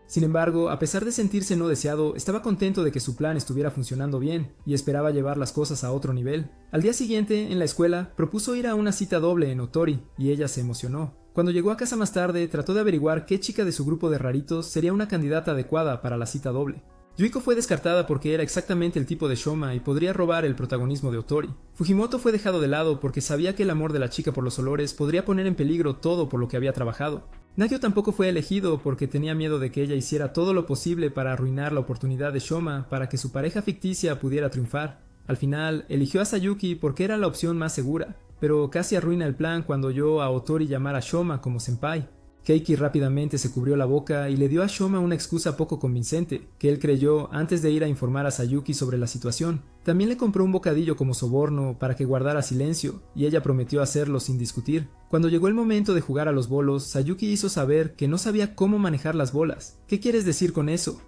Sin embargo, a pesar de sentirse no deseado, estaba contento de que su plan estuviera funcionando bien y esperaba llevar las cosas a otro nivel. Al día siguiente, en la escuela, propuso ir a una cita doble en Otori y ella se emocionó. Cuando llegó a casa más tarde, trató de averiguar qué chica de su grupo de raritos sería una candidata adecuada para la cita doble. Yuiko fue descartada porque era exactamente el tipo de Shoma y podría robar el protagonismo de Otori. Fujimoto fue dejado de lado porque sabía que el amor de la chica por los olores podría poner en peligro todo por lo que había trabajado. Nagio tampoco fue elegido porque tenía miedo de que ella hiciera todo lo posible para arruinar la oportunidad de Shoma para que su pareja ficticia pudiera triunfar. Al final, eligió a Sayuki porque era la opción más segura, pero casi arruina el plan cuando oyó a Otori llamar a Shoma como senpai. Keiki rápidamente se cubrió la boca y le dio a Shoma una excusa poco convincente, que él creyó antes de ir a informar a Sayuki sobre la situación. También le compró un bocadillo como soborno para que guardara silencio, y ella prometió hacerlo sin discutir. Cuando llegó el momento de jugar a los bolos, Sayuki hizo saber que no sabía cómo manejar las bolas. ¿Qué quieres decir con eso?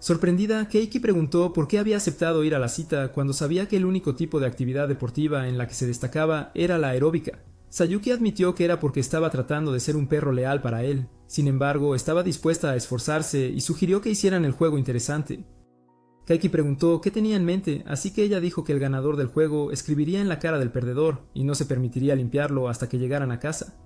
Sorprendida, Keiki preguntó por qué había aceptado ir a la cita cuando sabía que el único tipo de actividad deportiva en la que se destacaba era la aeróbica. Sayuki admitió que era porque estaba tratando de ser un perro leal para él. Sin embargo, estaba dispuesta a esforzarse y sugirió que hicieran el juego interesante. Keiki preguntó qué tenía en mente, así que ella dijo que el ganador del juego escribiría en la cara del perdedor y no se permitiría limpiarlo hasta que llegaran a casa.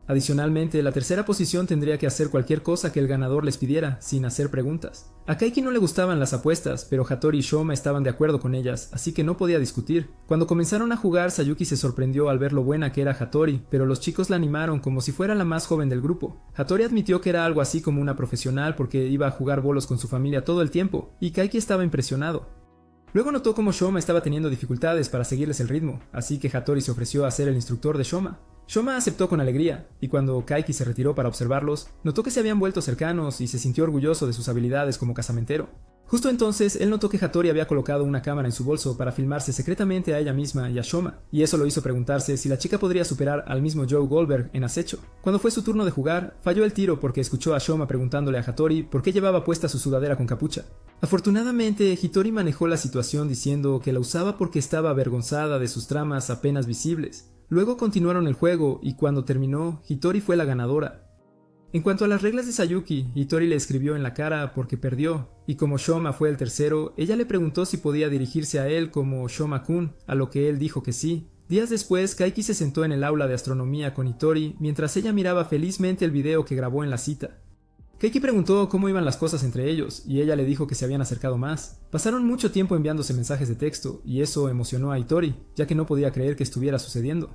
Adicionalmente, la tercera posición tendría que hacer cualquier cosa que el ganador les pidiera, sin hacer preguntas. A Keiki no le gustaban las apuestas, pero Hattori y Shoma estaban de acuerdo con ellas, así que no podía discutir. Cuando comenzaron a jugar, Sayuki se sorprendió al ver lo buena que era Hattori, pero los chicos la animaron como si fuera la más joven del grupo. Hattori admitió que era algo así como una profesional porque iba a jugar bolos con su familia todo el tiempo, y Keiki estaba impresionado. Luego notó cómo Shoma estaba teniendo dificultades para seguirles el ritmo, así que Hattori se ofreció a ser el instructor de Shoma. Shoma aceptó con alegría, y cuando Keiki se retiró para observarlos, notó que se habían vuelto cercanos y se sintió orgulloso de sus habilidades como casamentero. Justo entonces, él notó que Hattori había colocado una cámara en su bolso para filmarse secretamente a ella misma y a Shoma, y eso lo hizo preguntarse si la chica podría superar al mismo Joe Goldberg en acecho. Cuando fue su turno de jugar, falló el tiro porque escuchó a Shoma preguntándole a Hattori por qué llevaba puesta su sudadera con capucha. Afortunadamente, Hitori manejó la situación diciendo que la usaba porque estaba avergonzada de sus tramas apenas visibles. Luego continuaron el juego y cuando terminó, Hitori fue la ganadora. En cuanto a las reglas de Sayuki, Hitori le escribió en la cara porque perdió, y como Shoma fue el tercero, ella le preguntó si podía dirigirse a él como Shoma-kun, a lo que él dijo que sí. Días después, Keiki se sentó en el aula de astronomía con Hitori mientras ella miraba felizmente el video que grabó en la cita. Keiki preguntó cómo iban las cosas entre ellos, y ella le dijo que se habían acercado más. Pasaron mucho tiempo enviándose mensajes de texto, y eso emocionó a Hitori, ya que no podía creer que estuviera sucediendo.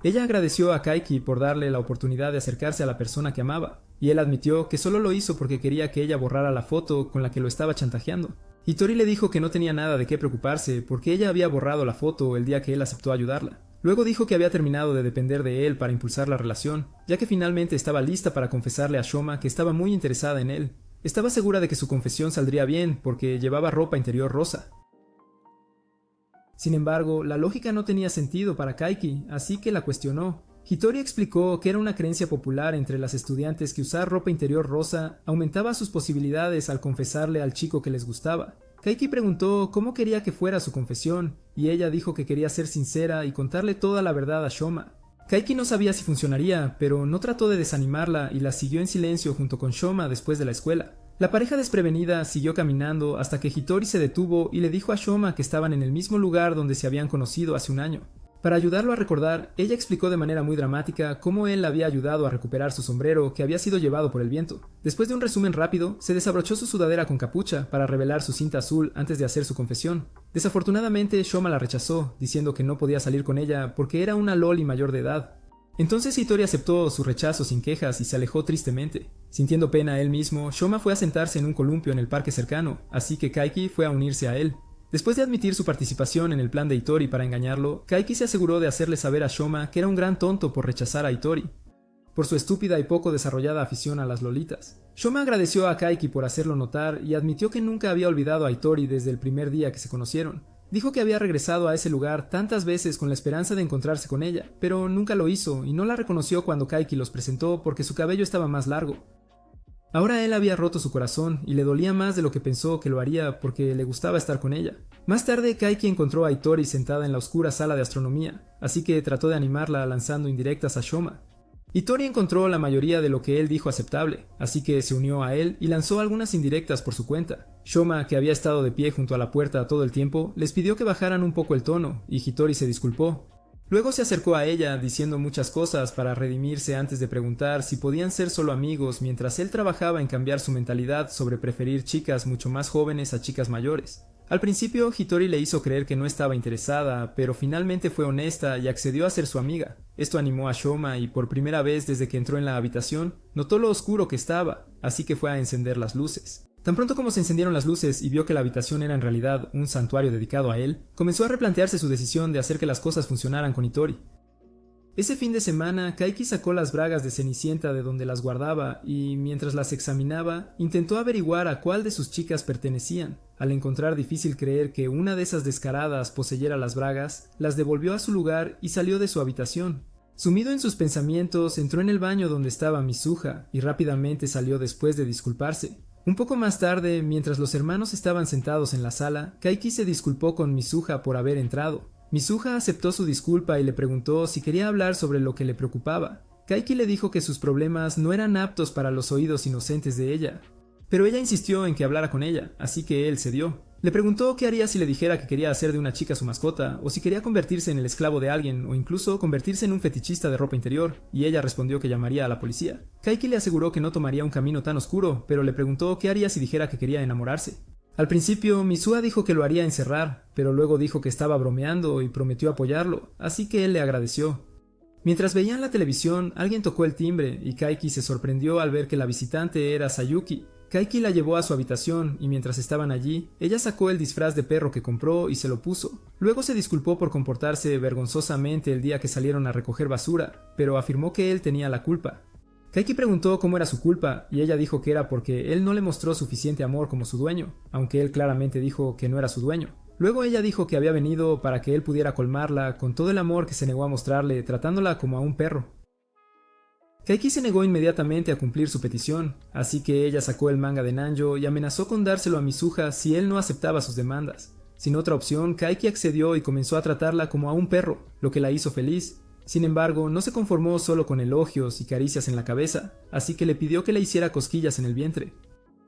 Ella agradeció a Keiki por darle la oportunidad de acercarse a la persona que amaba, y él admitió que solo lo hizo porque quería que ella borrara la foto con la que lo estaba chantajeando. Hitori le dijo que no tenía nada de qué preocuparse porque ella había borrado la foto el día que él aceptó ayudarla. Luego dijo que había terminado de depender de él para impulsar la relación, ya que finalmente estaba lista para confesarle a Shoma que estaba muy interesada en él. Estaba segura de que su confesión saldría bien porque llevaba ropa interior rosa. Sin embargo, la lógica no tenía sentido para Kaiki, así que la cuestionó. Hitori explicó que era una creencia popular entre las estudiantes que usar ropa interior rosa aumentaba sus posibilidades al confesarle al chico que les gustaba. Kaiki preguntó cómo quería que fuera su confesión, y ella dijo que quería ser sincera y contarle toda la verdad a Shoma. Kaiki no sabía si funcionaría, pero no trató de desanimarla y la siguió en silencio junto con Shoma después de la escuela. La pareja desprevenida siguió caminando hasta que Hitori se detuvo y le dijo a Shoma que estaban en el mismo lugar donde se habían conocido hace un año. Para ayudarlo a recordar, ella explicó de manera muy dramática cómo él había ayudado a recuperar su sombrero que había sido llevado por el viento. Después de un resumen rápido, se desabrochó su sudadera con capucha para revelar su cinta azul antes de hacer su confesión. Desafortunadamente, Shoma la rechazó, diciendo que no podía salir con ella porque era una loli mayor de edad. Entonces Hitori aceptó su rechazo sin quejas y se alejó tristemente. Sintiendo pena él mismo, Shoma fue a sentarse en un columpio en el parque cercano, así que Kaiki fue a unirse a él. Después de admitir su participación en el plan de Hitori para engañarlo, Kaiki se aseguró de hacerle saber a Shoma que era un gran tonto por rechazar a Hitori, por su estúpida y poco desarrollada afición a las lolitas. Shoma agradeció a Kaiki por hacerlo notar y admitió que nunca había olvidado a Hitori desde el primer día que se conocieron. Dijo que había regresado a ese lugar tantas veces con la esperanza de encontrarse con ella, pero nunca lo hizo y no la reconoció cuando Kaiki los presentó porque su cabello estaba más largo. Ahora él había roto su corazón y le dolía más de lo que pensó que lo haría porque le gustaba estar con ella. Más tarde, Kaiki encontró a Hitori sentada en la oscura sala de astronomía, así que trató de animarla lanzando indirectas a Shoma. Hitori encontró la mayoría de lo que él dijo aceptable, así que se unió a él y lanzó algunas indirectas por su cuenta. Shoma, que había estado de pie junto a la puerta todo el tiempo, les pidió que bajaran un poco el tono, y Hitori se disculpó. Luego se acercó a ella diciendo muchas cosas para redimirse antes de preguntar si podían ser solo amigos mientras él trabajaba en cambiar su mentalidad sobre preferir chicas mucho más jóvenes a chicas mayores. Al principio, Hitori le hizo creer que no estaba interesada, pero finalmente fue honesta y accedió a ser su amiga. Esto animó a Shoma y por primera vez desde que entró en la habitación, notó lo oscuro que estaba, así que fue a encender las luces. Tan pronto como se encendieron las luces y vio que la habitación era en realidad un santuario dedicado a él, comenzó a replantearse su decisión de hacer que las cosas funcionaran con Hitori. Ese fin de semana, Kaiki sacó las bragas de Cenicienta de donde las guardaba y, mientras las examinaba, intentó averiguar a cuál de sus chicas pertenecían. Al encontrar difícil creer que una de esas descaradas poseyera las bragas, las devolvió a su lugar y salió de su habitación. Sumido en sus pensamientos, entró en el baño donde estaba Mizuha y rápidamente salió después de disculparse. Un poco más tarde, mientras los hermanos estaban sentados en la sala, Kaiki se disculpó con Mizuha por haber entrado. Mizuha aceptó su disculpa y le preguntó si quería hablar sobre lo que le preocupaba. Kaiki le dijo que sus problemas no eran aptos para los oídos inocentes de ella, pero ella insistió en que hablara con ella, así que él cedió. Le preguntó qué haría si le dijera que quería hacer de una chica su mascota, o si quería convertirse en el esclavo de alguien, o incluso convertirse en un fetichista de ropa interior, y ella respondió que llamaría a la policía. Kaiki le aseguró que no tomaría un camino tan oscuro, pero le preguntó qué haría si dijera que quería enamorarse. Al principio, Mizuha dijo que lo haría encerrar, pero luego dijo que estaba bromeando y prometió apoyarlo, así que él le agradeció. Mientras veían la televisión, alguien tocó el timbre y Kaiki se sorprendió al ver que la visitante era Sayuki. Kaiki la llevó a su habitación y mientras estaban allí, ella sacó el disfraz de perro que compró y se lo puso. Luego se disculpó por comportarse vergonzosamente el día que salieron a recoger basura, pero afirmó que él tenía la culpa. Kaiki preguntó cómo era su culpa y ella dijo que era porque él no le mostró suficiente amor como su dueño, aunque él claramente dijo que no era su dueño. Luego ella dijo que había venido para que él pudiera colmarla con todo el amor que se negó a mostrarle, tratándola como a un perro. Kaiki se negó inmediatamente a cumplir su petición, así que ella sacó el manga de Nanjo y amenazó con dárselo a Mizuha si él no aceptaba sus demandas. Sin otra opción, Kaiki accedió y comenzó a tratarla como a un perro, lo que la hizo feliz. Sin embargo, no se conformó solo con elogios y caricias en la cabeza, así que le pidió que le hiciera cosquillas en el vientre.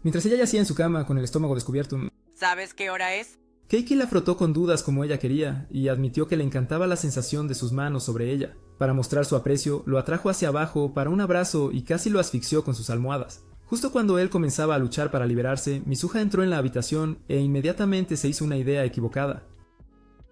Mientras ella yacía en su cama con el estómago descubierto, ¿Sabes qué hora es? Kaiki la frotó con dudas como ella quería y admitió que le encantaba la sensación de sus manos sobre ella. Para mostrar su aprecio, lo atrajo hacia abajo para un abrazo y casi lo asfixió con sus almohadas. Justo cuando él comenzaba a luchar para liberarse, Mizuha entró en la habitación e inmediatamente se hizo una idea equivocada.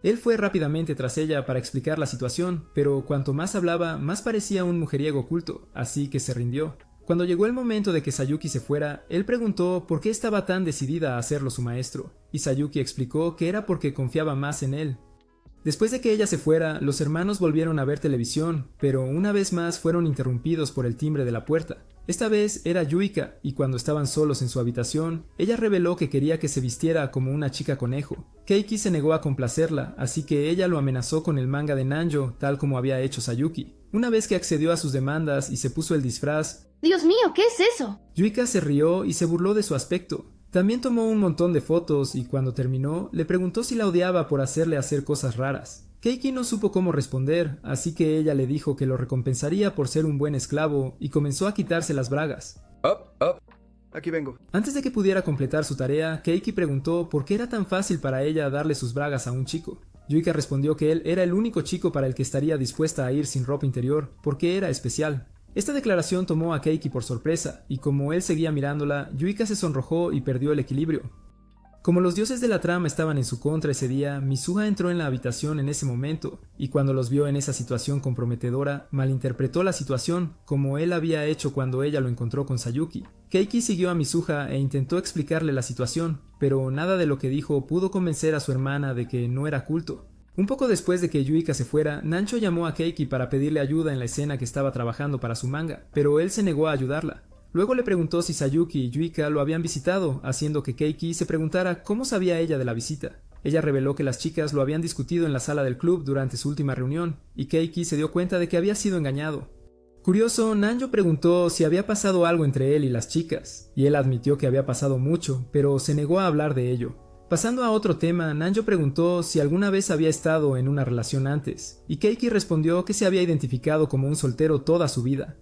Él fue rápidamente tras ella para explicar la situación, pero cuanto más hablaba, más parecía un mujeriego oculto, así que se rindió. Cuando llegó el momento de que Sayuki se fuera, él preguntó por qué estaba tan decidida a hacerlo su maestro, y Sayuki explicó que era porque confiaba más en él. Después de que ella se fuera, los hermanos volvieron a ver televisión, pero una vez más fueron interrumpidos por el timbre de la puerta. Esta vez era Yuika, y cuando estaban solos en su habitación, ella reveló que quería que se vistiera como una chica conejo. Keiki se negó a complacerla, así que ella lo amenazó con el manga de Nanjo, tal como había hecho Sayuki. Una vez que accedió a sus demandas y se puso el disfraz, ¡Dios mío, qué es eso! Yuika se rió y se burló de su aspecto. También tomó un montón de fotos y cuando terminó, le preguntó si la odiaba por hacerle hacer cosas raras. Keiki no supo cómo responder, así que ella le dijo que lo recompensaría por ser un buen esclavo y comenzó a quitarse las bragas. Aquí vengo. Antes de que pudiera completar su tarea, Keiki preguntó por qué era tan fácil para ella darle sus bragas a un chico. Yuika respondió que él era el único chico para el que estaría dispuesta a ir sin ropa interior, porque era especial. Esta declaración tomó a Keiki por sorpresa, y como él seguía mirándola, Yuika se sonrojó y perdió el equilibrio. Como los dioses de la trama estaban en su contra ese día, Mizuha entró en la habitación en ese momento, y cuando los vio en esa situación comprometedora, malinterpretó la situación, como él había hecho cuando ella lo encontró con Sayuki. Keiki siguió a Mizuha e intentó explicarle la situación, pero nada de lo que dijo pudo convencer a su hermana de que no era culto. Un poco después de que Yuika se fuera, Nancho llamó a Keiki para pedirle ayuda en la escena que estaba trabajando para su manga, pero él se negó a ayudarla. Luego le preguntó si Sayuki y Yuika lo habían visitado, haciendo que Keiki se preguntara cómo sabía ella de la visita. Ella reveló que las chicas lo habían discutido en la sala del club durante su última reunión, y Keiki se dio cuenta de que había sido engañado. Curioso, Nanjo preguntó si había pasado algo entre él y las chicas, y él admitió que había pasado mucho, pero se negó a hablar de ello. Pasando a otro tema, Nanjo preguntó si alguna vez había estado en una relación antes, y Keiki respondió que se había identificado como un soltero toda su vida.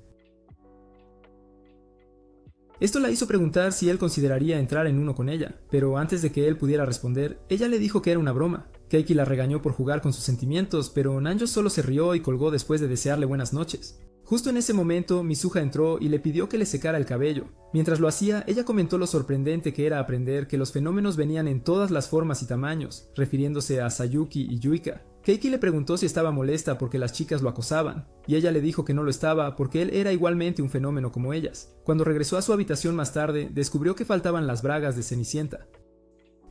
Esto la hizo preguntar si él consideraría entrar en uno con ella, pero antes de que él pudiera responder, ella le dijo que era una broma. Keiki la regañó por jugar con sus sentimientos, pero Nanjo solo se rió y colgó después de desearle buenas noches. Justo en ese momento, Mizuha entró y le pidió que le secara el cabello. Mientras lo hacía, ella comentó lo sorprendente que era aprender que los fenómenos venían en todas las formas y tamaños, refiriéndose a Sayuki y Yuika. Keiki le preguntó si estaba molesta porque las chicas lo acosaban, y ella le dijo que no lo estaba porque él era igualmente un fenómeno como ellas. Cuando regresó a su habitación más tarde, descubrió que faltaban las bragas de Cenicienta.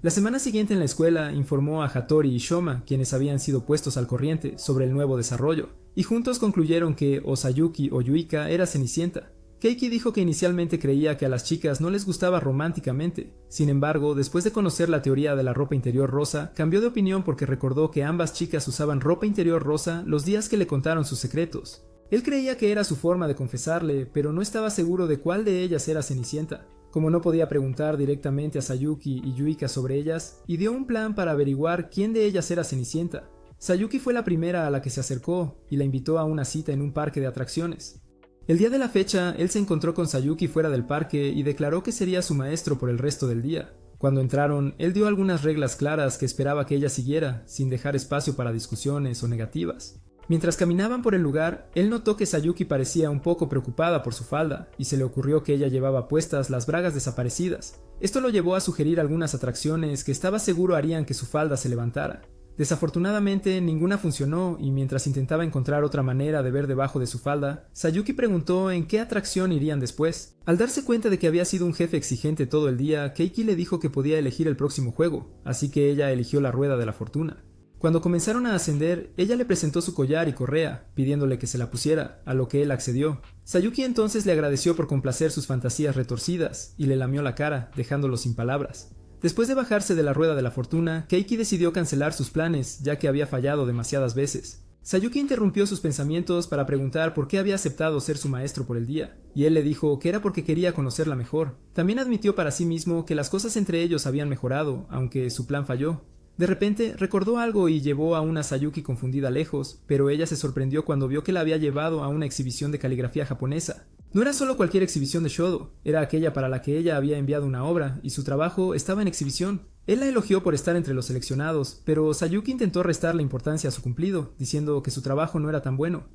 La semana siguiente en la escuela informó a Hattori y Shoma, quienes habían sido puestos al corriente, sobre el nuevo desarrollo, y juntos concluyeron que o Sayuki o Yuika era Cenicienta. Keiki dijo que inicialmente creía que a las chicas no les gustaba románticamente. Sin embargo, después de conocer la teoría de la ropa interior rosa, cambió de opinión porque recordó que ambas chicas usaban ropa interior rosa los días que le contaron sus secretos. Él creía que era su forma de confesarle, pero no estaba seguro de cuál de ellas era Cenicienta. Como no podía preguntar directamente a Sayuki y Yuika sobre ellas, ideó un plan para averiguar quién de ellas era Cenicienta. Sayuki fue la primera a la que se acercó y la invitó a una cita en un parque de atracciones. El día de la fecha, él se encontró con Sayuki fuera del parque y declaró que sería su maestro por el resto del día. Cuando entraron, él dio algunas reglas claras que esperaba que ella siguiera, sin dejar espacio para discusiones o negativas. Mientras caminaban por el lugar, él notó que Sayuki parecía un poco preocupada por su falda, y se le ocurrió que ella llevaba puestas las bragas desaparecidas. Esto lo llevó a sugerir algunas atracciones que estaba seguro harían que su falda se levantara. Desafortunadamente, ninguna funcionó, y mientras intentaba encontrar otra manera de ver debajo de su falda, Sayuki preguntó en qué atracción irían después. Al darse cuenta de que había sido un jefe exigente todo el día, Keiki le dijo que podía elegir el próximo juego, así que ella eligió la rueda de la fortuna. Cuando comenzaron a ascender, ella le presentó su collar y correa, pidiéndole que se la pusiera, a lo que él accedió. Sayuki entonces le agradeció por complacer sus fantasías retorcidas, y le lamió la cara, dejándolo sin palabras. Después de bajarse de la rueda de la fortuna, Keiki decidió cancelar sus planes, ya que había fallado demasiadas veces. Sayuki interrumpió sus pensamientos para preguntar por qué había aceptado ser su maestro por el día, y él le dijo que era porque quería conocerla mejor. También admitió para sí mismo que las cosas entre ellos habían mejorado, aunque su plan falló. De repente, recordó algo y llevó a una Sayuki confundida lejos, pero ella se sorprendió cuando vio que la había llevado a una exhibición de caligrafía japonesa. No era solo cualquier exhibición de Shodo, era aquella para la que ella había enviado una obra, y su trabajo estaba en exhibición. Él la elogió por estar entre los seleccionados, pero Sayuki intentó restarle importancia a su cumplido, diciendo que su trabajo no era tan bueno.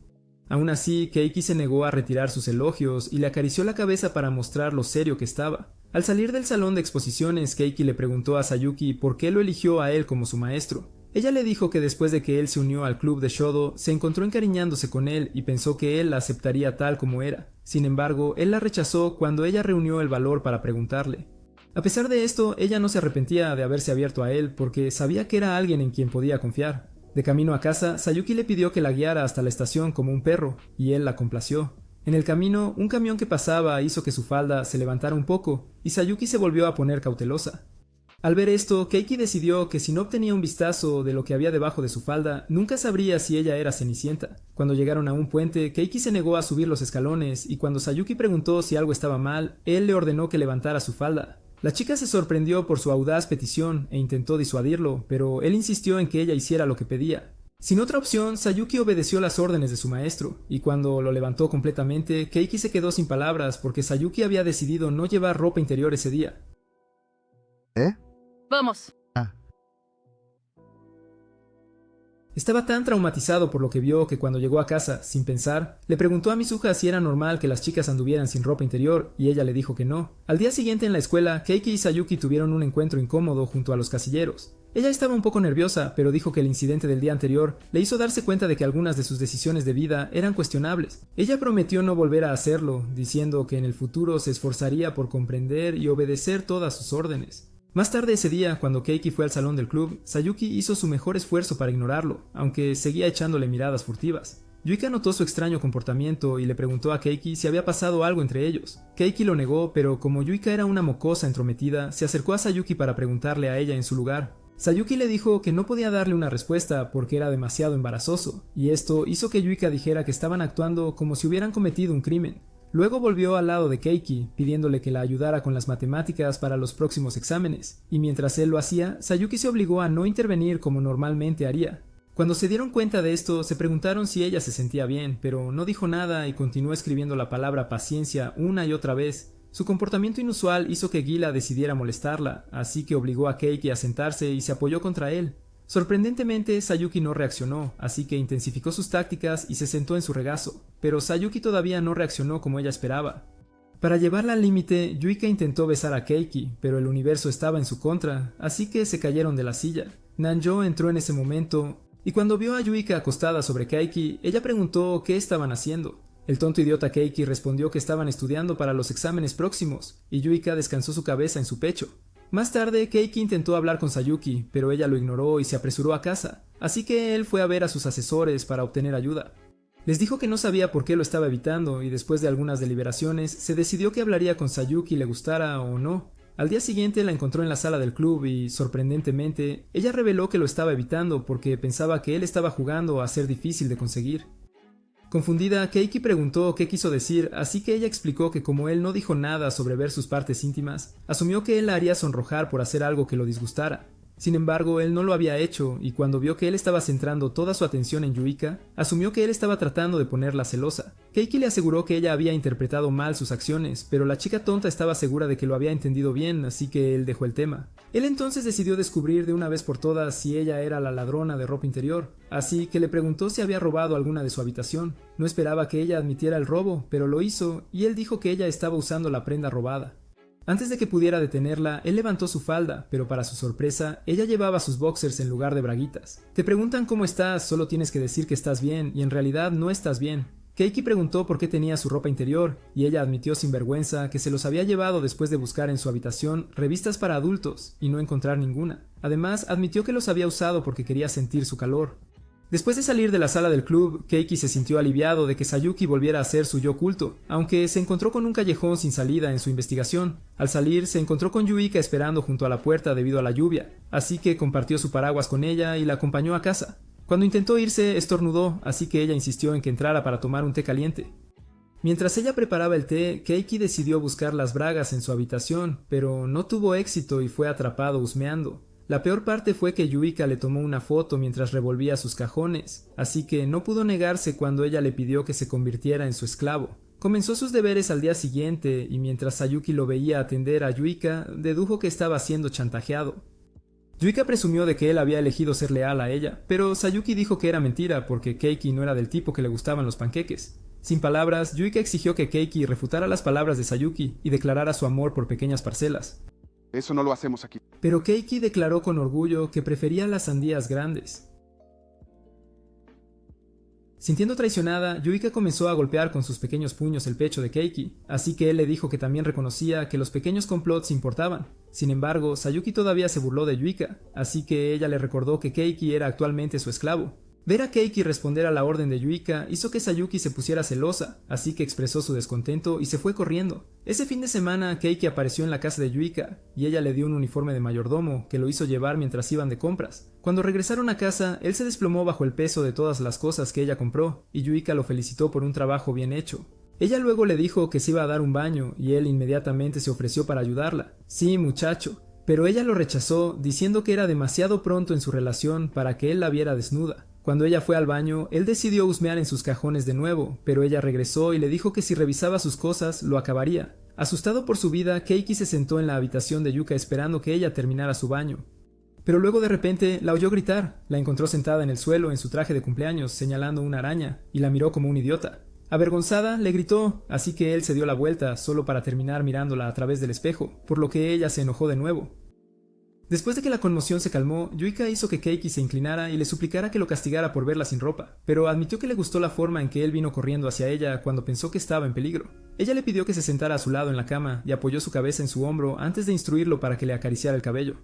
Aún así, Keiki se negó a retirar sus elogios y le acarició la cabeza para mostrar lo serio que estaba. Al salir del salón de exposiciones, Keiki le preguntó a Sayuki por qué lo eligió a él como su maestro. Ella le dijo que después de que él se unió al club de Shodo, se encontró encariñándose con él y pensó que él la aceptaría tal como era. Sin embargo, él la rechazó cuando ella reunió el valor para preguntarle. A pesar de esto, ella no se arrepentía de haberse abierto a él porque sabía que era alguien en quien podía confiar. De camino a casa, Sayuki le pidió que la guiara hasta la estación como un perro, y él la complació. En el camino, un camión que pasaba hizo que su falda se levantara un poco, y Sayuki se volvió a poner cautelosa. Al ver esto, Keiki decidió que si no obtenía un vistazo de lo que había debajo de su falda, nunca sabría si ella era Cenicienta. Cuando llegaron a un puente, Keiki se negó a subir los escalones, y cuando Sayuki preguntó si algo estaba mal, él le ordenó que levantara su falda. La chica se sorprendió por su audaz petición e intentó disuadirlo, pero él insistió en que ella hiciera lo que pedía. Sin otra opción, Sayuki obedeció las órdenes de su maestro, y cuando lo levantó completamente, Keiki se quedó sin palabras porque Sayuki había decidido no llevar ropa interior ese día. Vamos. Estaba tan traumatizado por lo que vio que cuando llegó a casa, sin pensar, le preguntó a Mizuha si era normal que las chicas anduvieran sin ropa interior, y ella le dijo que no. Al día siguiente en la escuela, Keiki y Sayuki tuvieron un encuentro incómodo junto a los casilleros. Ella estaba un poco nerviosa, pero dijo que el incidente del día anterior le hizo darse cuenta de que algunas de sus decisiones de vida eran cuestionables. Ella prometió no volver a hacerlo, diciendo que en el futuro se esforzaría por comprender y obedecer todas sus órdenes. Más tarde ese día, cuando Keiki fue al salón del club, Sayuki hizo su mejor esfuerzo para ignorarlo, aunque seguía echándole miradas furtivas. Yuika notó su extraño comportamiento y le preguntó a Keiki si había pasado algo entre ellos. Keiki lo negó, pero como Yuika era una mocosa entrometida, se acercó a Sayuki para preguntarle a ella en su lugar. Sayuki le dijo que no podía darle una respuesta porque era demasiado embarazoso, y esto hizo que Yuika dijera que estaban actuando como si hubieran cometido un crimen. Luego volvió al lado de Keiki, pidiéndole que la ayudara con las matemáticas para los próximos exámenes, y mientras él lo hacía, Sayuki se obligó a no intervenir como normalmente haría. Cuando se dieron cuenta de esto, se preguntaron si ella se sentía bien, pero no dijo nada y continuó escribiendo la palabra paciencia una y otra vez. Su comportamiento inusual hizo que Gila decidiera molestarla, así que obligó a Keiki a sentarse y se apoyó contra él. Sorprendentemente, Sayuki no reaccionó, así que intensificó sus tácticas y se sentó en su regazo, pero Sayuki todavía no reaccionó como ella esperaba. Para llevarla al límite, Yuika intentó besar a Keiki, pero el universo estaba en su contra, así que se cayeron de la silla. Nanjo entró en ese momento, y cuando vio a Yuika acostada sobre Keiki, ella preguntó qué estaban haciendo. El tonto idiota Keiki respondió que estaban estudiando para los exámenes próximos, y Yuika descansó su cabeza en su pecho. Más tarde, Keiki intentó hablar con Sayuki, pero ella lo ignoró y se apresuró a casa, así que él fue a ver a sus asesores para obtener ayuda. Les dijo que no sabía por qué lo estaba evitando y después de algunas deliberaciones se decidió que hablaría con Sayuki le gustara o no. Al día siguiente la encontró en la sala del club y, sorprendentemente, ella reveló que lo estaba evitando porque pensaba que él estaba jugando a ser difícil de conseguir. Confundida, Keiki preguntó qué quiso decir, así que ella explicó que como él no dijo nada sobre ver sus partes íntimas, asumió que él la haría sonrojar por hacer algo que lo disgustara. Sin embargo, él no lo había hecho, y cuando vio que él estaba centrando toda su atención en Yuika, asumió que él estaba tratando de ponerla celosa. Keiki le aseguró que ella había interpretado mal sus acciones, pero la chica tonta estaba segura de que lo había entendido bien, así que él dejó el tema. Él entonces decidió descubrir de una vez por todas si ella era la ladrona de ropa interior, así que le preguntó si había robado alguna de su habitación. No esperaba que ella admitiera el robo, pero lo hizo, y él dijo que ella estaba usando la prenda robada. Antes de que pudiera detenerla, él levantó su falda, pero para su sorpresa, ella llevaba sus boxers en lugar de braguitas. Te preguntan cómo estás, solo tienes que decir que estás bien, y en realidad no estás bien. Keiki preguntó por qué tenía su ropa interior, y ella admitió sin vergüenza que se los había llevado después de buscar en su habitación revistas para adultos, y no encontrar ninguna. Además, admitió que los había usado porque quería sentir su calor. Después de salir de la sala del club, Keiki se sintió aliviado de que Sayuki volviera a ser su yo oculto, aunque se encontró con un callejón sin salida en su investigación. Al salir, se encontró con Yuika esperando junto a la puerta debido a la lluvia, así que compartió su paraguas con ella y la acompañó a casa. Cuando intentó irse, estornudó, así que ella insistió en que entrara para tomar un té caliente. Mientras ella preparaba el té, Keiki decidió buscar las bragas en su habitación, pero no tuvo éxito y fue atrapado husmeando. La peor parte fue que Yuika le tomó una foto mientras revolvía sus cajones, así que no pudo negarse cuando ella le pidió que se convirtiera en su esclavo. Comenzó sus deberes al día siguiente y mientras Sayuki lo veía atender a Yuika, dedujo que estaba siendo chantajeado. Yuika presumió de que él había elegido ser leal a ella, pero Sayuki dijo que era mentira porque Keiki no era del tipo que le gustaban los panqueques. Sin palabras, Yuika exigió que Keiki refutara las palabras de Sayuki y declarara su amor por pequeñas parcelas. Eso no lo hacemos aquí. Pero Keiki declaró con orgullo que prefería las sandías grandes. Sintiendo traicionada, Yuika comenzó a golpear con sus pequeños puños el pecho de Keiki, así que él le dijo que también reconocía que los pequeños complots importaban. Sin embargo, Sayuki todavía se burló de Yuika, así que ella le recordó que Keiki era actualmente su esclavo. Ver a Keiki responder a la orden de Yuika hizo que Sayuki se pusiera celosa, así que expresó su descontento y se fue corriendo. Ese fin de semana, Keiki apareció en la casa de Yuika, y ella le dio un uniforme de mayordomo que lo hizo llevar mientras iban de compras. Cuando regresaron a casa, él se desplomó bajo el peso de todas las cosas que ella compró, y Yuika lo felicitó por un trabajo bien hecho. Ella luego le dijo que se iba a dar un baño, y él inmediatamente se ofreció para ayudarla. Sí, muchacho. Pero ella lo rechazó, diciendo que era demasiado pronto en su relación para que él la viera desnuda. Cuando ella fue al baño, él decidió husmear en sus cajones de nuevo, pero ella regresó y le dijo que si revisaba sus cosas, lo acabaría. Asustado por su vida, Keiki se sentó en la habitación de Yuka esperando que ella terminara su baño. Pero luego de repente la oyó gritar, la encontró sentada en el suelo en su traje de cumpleaños señalando una araña, y la miró como un idiota. Avergonzada, le gritó, así que él se dio la vuelta solo para terminar mirándola a través del espejo, por lo que ella se enojó de nuevo. Después de que la conmoción se calmó, Yuika hizo que Keiki se inclinara y le suplicara que lo castigara por verla sin ropa, pero admitió que le gustó la forma en que él vino corriendo hacia ella cuando pensó que estaba en peligro. Ella le pidió que se sentara a su lado en la cama y apoyó su cabeza en su hombro antes de instruirlo para que le acariciara el cabello.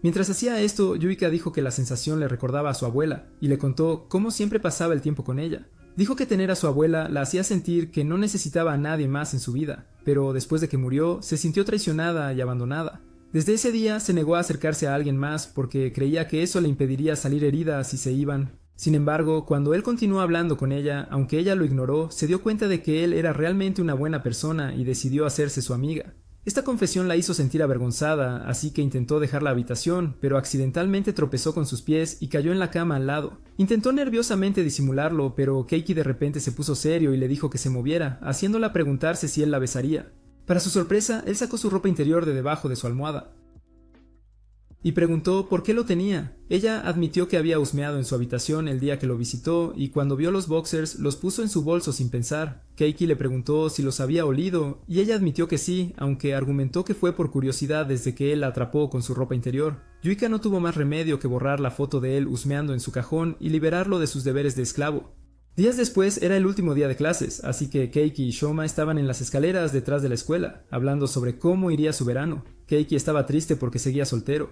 Mientras hacía esto, Yuika dijo que la sensación le recordaba a su abuela y le contó cómo siempre pasaba el tiempo con ella. Dijo que tener a su abuela la hacía sentir que no necesitaba a nadie más en su vida, pero después de que murió, se sintió traicionada y abandonada. Desde ese día se negó a acercarse a alguien más porque creía que eso le impediría salir herida si se iban. Sin embargo, cuando él continuó hablando con ella, aunque ella lo ignoró, se dio cuenta de que él era realmente una buena persona y decidió hacerse su amiga. Esta confesión la hizo sentir avergonzada, así que intentó dejar la habitación, pero accidentalmente tropezó con sus pies y cayó en la cama al lado. Intentó nerviosamente disimularlo, pero Keiki de repente se puso serio y le dijo que se moviera, haciéndola preguntarse si él la besaría. Para su sorpresa, él sacó su ropa interior de debajo de su almohada y preguntó por qué lo tenía. Ella admitió que había husmeado en su habitación el día que lo visitó y cuando vio los boxers los puso en su bolso sin pensar. Keiki le preguntó si los había olido y ella admitió que sí, aunque argumentó que fue por curiosidad desde que él la atrapó con su ropa interior. Yuika no tuvo más remedio que borrar la foto de él husmeando en su cajón y liberarlo de sus deberes de esclavo. Días después era el último día de clases, así que Keiki y Shoma estaban en las escaleras detrás de la escuela, hablando sobre cómo iría su verano. Keiki estaba triste porque seguía soltero.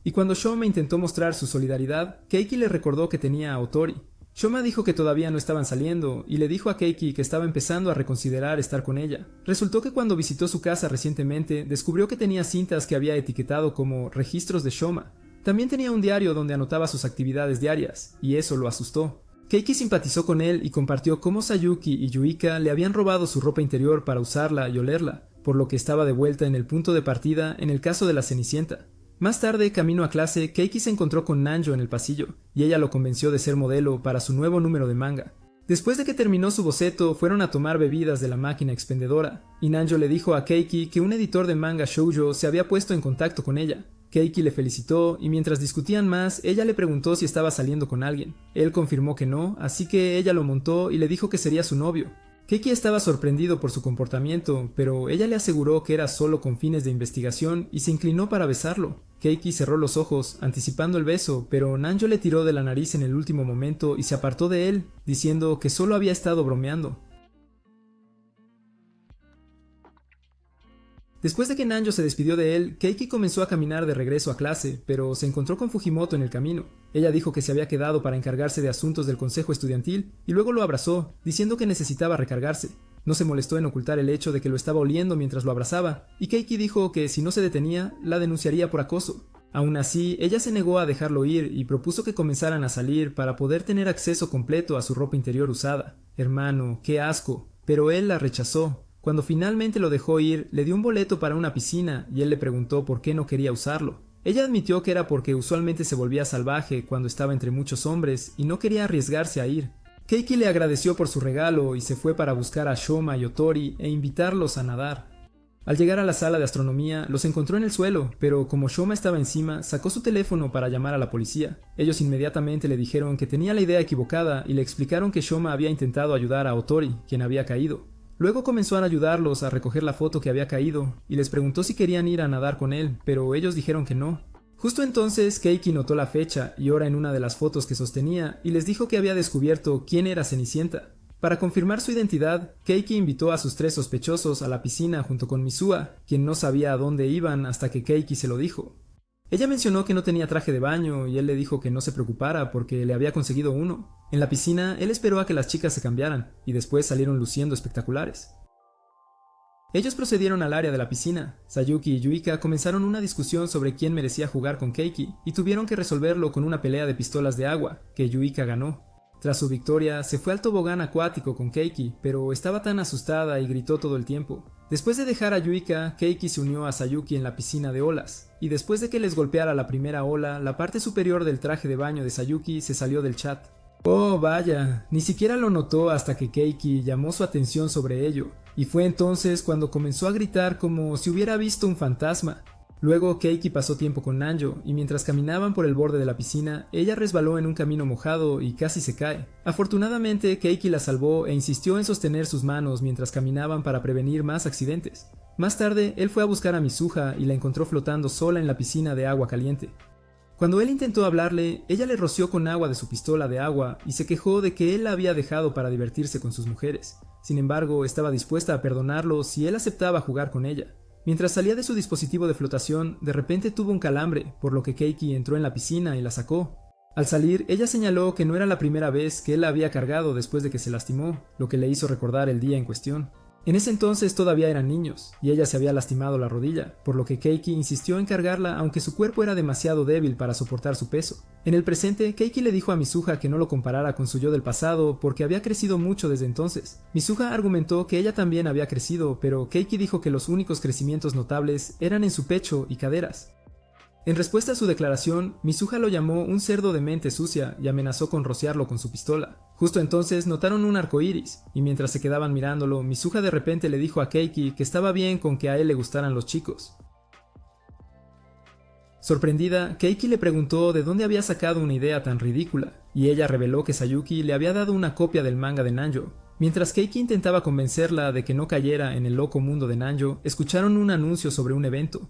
Y cuando Shoma intentó mostrar su solidaridad, Keiki le recordó que tenía a Otori. Shoma dijo que todavía no estaban saliendo y le dijo a Keiki que estaba empezando a reconsiderar estar con ella. Resultó que cuando visitó su casa recientemente, descubrió que tenía cintas que había etiquetado como registros de Shoma. También tenía un diario donde anotaba sus actividades diarias, y eso lo asustó. Keiki simpatizó con él y compartió cómo Sayuki y Yuika le habían robado su ropa interior para usarla y olerla, por lo que estaba de vuelta en el punto de partida en el caso de la Cenicienta. Más tarde, camino a clase, Keiki se encontró con Nanjo en el pasillo, y ella lo convenció de ser modelo para su nuevo número de manga. Después de que terminó su boceto, fueron a tomar bebidas de la máquina expendedora, y Nanjo le dijo a Keiki que un editor de manga shoujo se había puesto en contacto con ella. Keiki le felicitó y mientras discutían más, ella le preguntó si estaba saliendo con alguien. Él confirmó que no, así que ella lo montó y le dijo que sería su novio. Keiki estaba sorprendido por su comportamiento, pero ella le aseguró que era solo con fines de investigación y se inclinó para besarlo. Keiki cerró los ojos, anticipando el beso, pero Nanjo le tiró de la nariz en el último momento y se apartó de él, diciendo que solo había estado bromeando. Después de que Nanjo se despidió de él, Keiki comenzó a caminar de regreso a clase, pero se encontró con Fujimoto en el camino. Ella dijo que se había quedado para encargarse de asuntos del consejo estudiantil y luego lo abrazó, diciendo que necesitaba recargarse. No se molestó en ocultar el hecho de que lo estaba oliendo mientras lo abrazaba, y Keiki dijo que si no se detenía, la denunciaría por acoso. Aún así, ella se negó a dejarlo ir y propuso que comenzaran a salir para poder tener acceso completo a su ropa interior usada. Hermano, qué asco, pero él la rechazó. Cuando finalmente lo dejó ir, le dio un boleto para una piscina y él le preguntó por qué no quería usarlo. Ella admitió que era porque usualmente se volvía salvaje cuando estaba entre muchos hombres y no quería arriesgarse a ir. Keiki le agradeció por su regalo y se fue para buscar a Shoma y Otori e invitarlos a nadar. Al llegar a la sala de astronomía, los encontró en el suelo, pero como Shoma estaba encima, sacó su teléfono para llamar a la policía. Ellos inmediatamente le dijeron que tenía la idea equivocada y le explicaron que Shoma había intentado ayudar a Otori, quien había caído. Luego comenzó a ayudarlos a recoger la foto que había caído y les preguntó si querían ir a nadar con él, pero ellos dijeron que no. Justo entonces Keiki notó la fecha y hora en una de las fotos que sostenía y les dijo que había descubierto quién era Cenicienta. Para confirmar su identidad, Keiki invitó a sus 3 sospechosos a la piscina junto con Misua, quien no sabía a dónde iban hasta que Keiki se lo dijo. Ella mencionó que no tenía traje de baño y él le dijo que no se preocupara porque le había conseguido uno. En la piscina, él esperó a que las chicas se cambiaran y después salieron luciendo espectaculares. Ellos procedieron al área de la piscina. Sayuki y Yuika comenzaron una discusión sobre quién merecía jugar con Keiki y tuvieron que resolverlo con una pelea de pistolas de agua, que Yuika ganó. Tras su victoria, se fue al tobogán acuático con Keiki, pero estaba tan asustada y gritó todo el tiempo. Después de dejar a Yuika, Keiki se unió a Sayuki en la piscina de olas, y después de que les golpeara la primera ola, la parte superior del traje de baño de Sayuki se salió del chat. Oh, vaya, ni siquiera lo notó hasta que Keiki llamó su atención sobre ello, y fue entonces cuando comenzó a gritar como si hubiera visto un fantasma. Luego Keiki pasó tiempo con Nanjo, y mientras caminaban por el borde de la piscina, ella resbaló en un camino mojado y casi se cae. Afortunadamente, Keiki la salvó e insistió en sostener sus manos mientras caminaban para prevenir más accidentes. Más tarde, él fue a buscar a Mizuha y la encontró flotando sola en la piscina de agua caliente. Cuando él intentó hablarle, ella le roció con agua de su pistola de agua y se quejó de que él la había dejado para divertirse con sus mujeres. Sin embargo, estaba dispuesta a perdonarlo si él aceptaba jugar con ella. Mientras salía de su dispositivo de flotación, de repente tuvo un calambre, por lo que Keiki entró en la piscina y la sacó. Al salir, ella señaló que no era la primera vez que él la había cargado después de que se lastimó, lo que le hizo recordar el día en cuestión. En ese entonces todavía eran niños, y ella se había lastimado la rodilla, por lo que Keiki insistió en cargarla aunque su cuerpo era demasiado débil para soportar su peso. En el presente, Keiki le dijo a Mizuha que no lo comparara con su yo del pasado porque había crecido mucho desde entonces. Mizuha argumentó que ella también había crecido, pero Keiki dijo que los únicos crecimientos notables eran en su pecho y caderas. En respuesta a su declaración, Mizuha lo llamó un cerdo de mente sucia y amenazó con rociarlo con su pistola. Justo entonces notaron un arco iris, y mientras se quedaban mirándolo, Mizuha de repente le dijo a Keiki que estaba bien con que a él le gustaran los chicos. Sorprendida, Keiki le preguntó de dónde había sacado una idea tan ridícula, y ella reveló que Sayuki le había dado una copia del manga de Nanjo. Mientras Keiki intentaba convencerla de que no cayera en el loco mundo de Nanjo, escucharon un anuncio sobre un evento.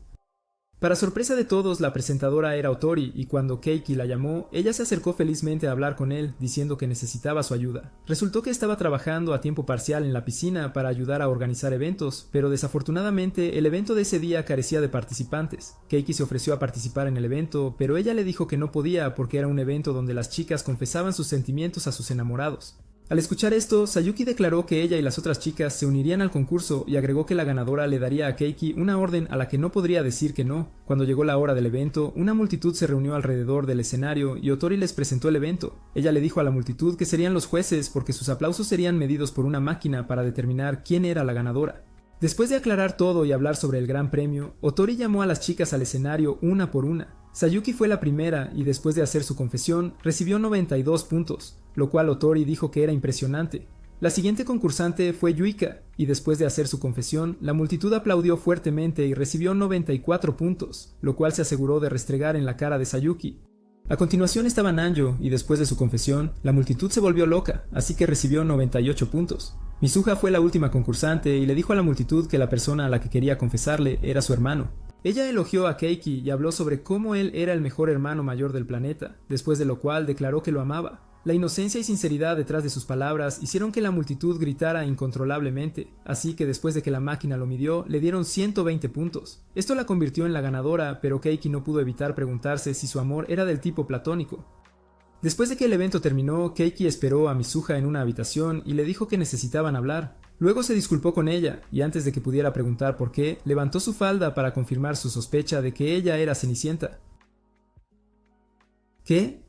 Para sorpresa de todos, la presentadora era Otori, y cuando Keiki la llamó, ella se acercó felizmente a hablar con él, diciendo que necesitaba su ayuda. Resultó que estaba trabajando a tiempo parcial en la piscina para ayudar a organizar eventos, pero desafortunadamente el evento de ese día carecía de participantes. Keiki se ofreció a participar en el evento, pero ella le dijo que no podía porque era un evento donde las chicas confesaban sus sentimientos a sus enamorados. Al escuchar esto, Sayuki declaró que ella y las otras chicas se unirían al concurso y agregó que la ganadora le daría a Keiki una orden a la que no podría decir que no. Cuando llegó la hora del evento, una multitud se reunió alrededor del escenario y Otori les presentó el evento. Ella le dijo a la multitud que serían los jueces porque sus aplausos serían medidos por una máquina para determinar quién era la ganadora. Después de aclarar todo y hablar sobre el gran premio, Otori llamó a las chicas al escenario una por una. Sayuki fue la primera y después de hacer su confesión, recibió 92 puntos, lo cual Otori dijo que era impresionante. La siguiente concursante fue Yuika, y después de hacer su confesión, la multitud aplaudió fuertemente y recibió 94 puntos, lo cual se aseguró de restregar en la cara de Sayuki. A continuación estaba Nanjo, y después de su confesión, la multitud se volvió loca, así que recibió 98 puntos. Mizuha fue la última concursante y le dijo a la multitud que la persona a la que quería confesarle era su hermano. Ella elogió a Keiki y habló sobre cómo él era el mejor hermano mayor del planeta, después de lo cual declaró que lo amaba. La inocencia y sinceridad detrás de sus palabras hicieron que la multitud gritara incontrolablemente, así que después de que la máquina lo midió, le dieron 120 puntos. Esto la convirtió en la ganadora, pero Keiki no pudo evitar preguntarse si su amor era del tipo platónico. Después de que el evento terminó, Keiki esperó a Mizuha en una habitación y le dijo que necesitaban hablar. Luego se disculpó con ella, y antes de que pudiera preguntar por qué, levantó su falda para confirmar su sospecha de que ella era Cenicienta. ¿Qué?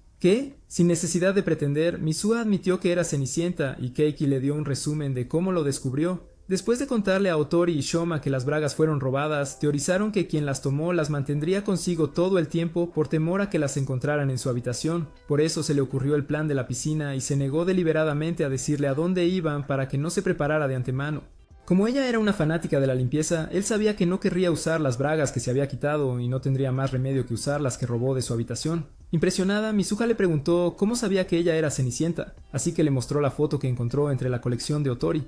Sin necesidad de pretender, Mizuha admitió que era Cenicienta y Keiki le dio un resumen de cómo lo descubrió. Después de contarle a Otori y Shoma que las bragas fueron robadas, teorizaron que quien las tomó las mantendría consigo todo el tiempo por temor a que las encontraran en su habitación. Por eso se le ocurrió el plan de la piscina y se negó deliberadamente a decirle a dónde iban para que no se preparara de antemano. Como ella era una fanática de la limpieza, él sabía que no querría usar las bragas que se había quitado y no tendría más remedio que usar las que robó de su habitación. Impresionada, Mizuha le preguntó cómo sabía que ella era Cenicienta, así que le mostró la foto que encontró entre la colección de Otori.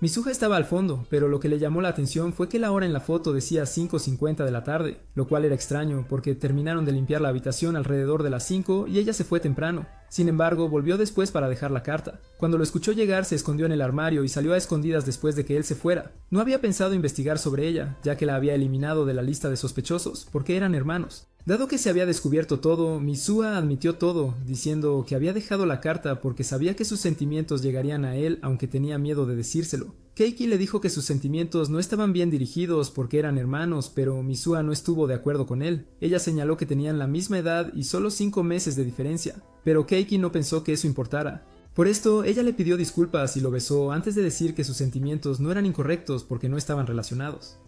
Misuha estaba al fondo, pero lo que le llamó la atención fue que la hora en la foto decía 5:50 de la tarde, lo cual era extraño porque terminaron de limpiar la habitación alrededor de las 5 y ella se fue temprano. Sin embargo, volvió después para dejar la carta. Cuando lo escuchó llegar, se escondió en el armario y salió a escondidas después de que él se fuera. No había pensado investigar sobre ella, ya que la había eliminado de la lista de sospechosos, porque eran hermanos. Dado que se había descubierto todo, Misuha admitió todo, diciendo que había dejado la carta porque sabía que sus sentimientos llegarían a él aunque tenía miedo de decírselo. Keiki le dijo que sus sentimientos no estaban bien dirigidos porque eran hermanos, pero Misuha no estuvo de acuerdo con él. Ella señaló que tenían la misma edad y solo 5 meses de diferencia, pero Keiki no pensó que eso importara. Por esto, ella le pidió disculpas y lo besó antes de decir que sus sentimientos no eran incorrectos porque no estaban relacionados.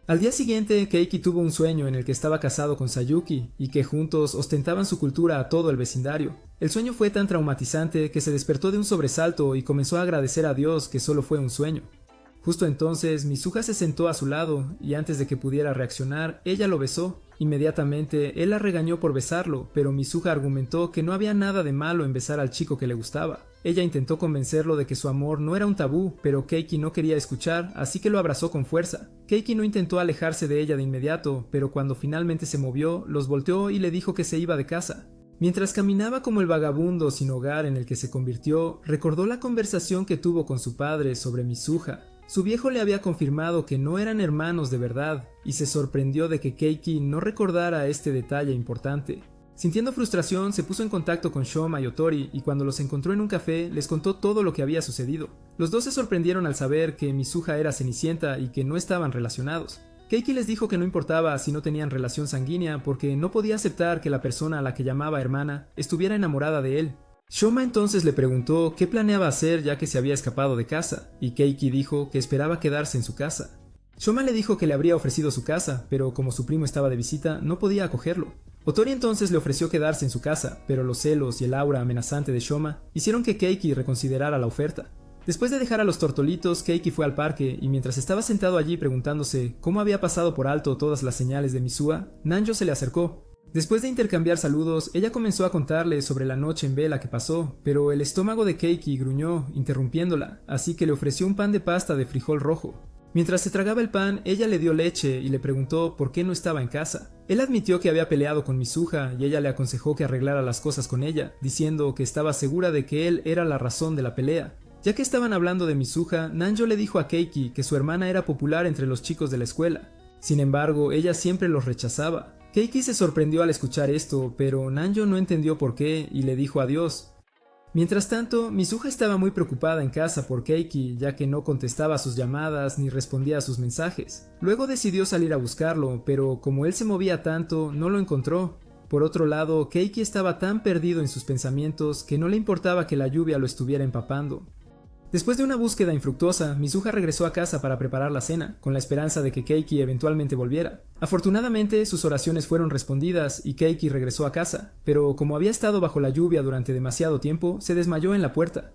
Al día siguiente, Keiki tuvo un sueño en el que estaba casado con Sayuki y que juntos ostentaban su cultura a todo el vecindario. El sueño fue tan traumatizante que se despertó de un sobresalto y comenzó a agradecer a Dios que solo fue un sueño. Justo entonces, Misuha se sentó a su lado y antes de que pudiera reaccionar, ella lo besó. Inmediatamente, él la regañó por besarlo, pero Misuha argumentó que no había nada de malo en besar al chico que le gustaba. Ella intentó convencerlo de que su amor no era un tabú, pero Keiki no quería escuchar, así que lo abrazó con fuerza. Keiki no intentó alejarse de ella de inmediato, pero cuando finalmente se movió, los volteó y le dijo que se iba de casa. Mientras caminaba como el vagabundo sin hogar en el que se convirtió, recordó la conversación que tuvo con su padre sobre Misuha. Su viejo le había confirmado que no eran hermanos de verdad, y se sorprendió de que Keiki no recordara este detalle importante. Sintiendo frustración, se puso en contacto con Shoma y Otori y cuando los encontró en un café, les contó todo lo que había sucedido. Los dos se sorprendieron al saber que Misuha era Cenicienta y que no estaban relacionados. Keiki les dijo que no importaba si no tenían relación sanguínea porque no podía aceptar que la persona a la que llamaba hermana estuviera enamorada de él. Shoma entonces le preguntó qué planeaba hacer ya que se había escapado de casa, y Keiki dijo que esperaba quedarse en su casa. Shoma le dijo que le habría ofrecido su casa, pero como su primo estaba de visita, no podía acogerlo. Otori entonces le ofreció quedarse en su casa, pero los celos y el aura amenazante de Shoma hicieron que Keiki reconsiderara la oferta. Después de dejar a los tortolitos, Keiki fue al parque y mientras estaba sentado allí preguntándose cómo había pasado por alto todas las señales de Misuha, Nanjo se le acercó. Después de intercambiar saludos, ella comenzó a contarle sobre la noche en vela que pasó, pero el estómago de Keiki gruñó, interrumpiéndola, así que le ofreció un pan de pasta de frijol rojo. Mientras se tragaba el pan, ella le dio leche y le preguntó por qué no estaba en casa. Él admitió que había peleado con Misuha y ella le aconsejó que arreglara las cosas con ella, diciendo que estaba segura de que él era la razón de la pelea. Ya que estaban hablando de Misuha, Nanjo le dijo a Keiki que su hermana era popular entre los chicos de la escuela. Sin embargo, ella siempre los rechazaba. Keiki se sorprendió al escuchar esto, pero Nanjo no entendió por qué y le dijo adiós. Mientras tanto, Misuha estaba muy preocupada en casa por Keiki, ya que no contestaba sus llamadas ni respondía a sus mensajes. Luego decidió salir a buscarlo, pero como él se movía tanto, no lo encontró. Por otro lado, Keiki estaba tan perdido en sus pensamientos que no le importaba que la lluvia lo estuviera empapando. Después de una búsqueda infructuosa, Misuha regresó a casa para preparar la cena, con la esperanza de que Keiki eventualmente volviera. Afortunadamente, sus oraciones fueron respondidas y Keiki regresó a casa, pero como había estado bajo la lluvia durante demasiado tiempo, se desmayó en la puerta.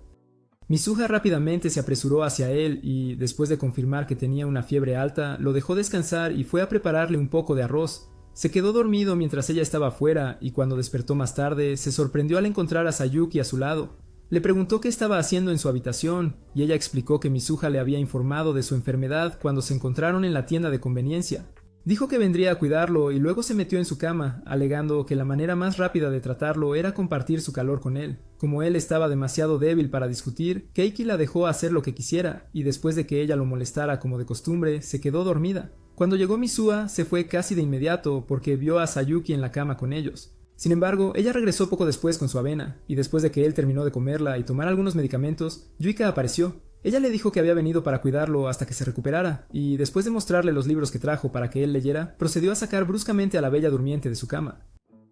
Misuha rápidamente se apresuró hacia él y, después de confirmar que tenía una fiebre alta, lo dejó descansar y fue a prepararle un poco de arroz. Se quedó dormido mientras ella estaba afuera y cuando despertó más tarde, se sorprendió al encontrar a Sayuki a su lado. Le preguntó qué estaba haciendo en su habitación, y ella explicó que Misuha le había informado de su enfermedad cuando se encontraron en la tienda de conveniencia. Dijo que vendría a cuidarlo y luego se metió en su cama, alegando que la manera más rápida de tratarlo era compartir su calor con él. Como él estaba demasiado débil para discutir, Keiki la dejó hacer lo que quisiera, y después de que ella lo molestara como de costumbre, se quedó dormida. Cuando llegó Misuha, se fue casi de inmediato porque vio a Sayuki en la cama con ellos. Sin embargo, ella regresó poco después con su avena, y después de que él terminó de comerla y tomar algunos medicamentos, Yuika apareció. Ella le dijo que había venido para cuidarlo hasta que se recuperara, y después de mostrarle los libros que trajo para que él leyera, procedió a sacar bruscamente a la bella durmiente de su cama.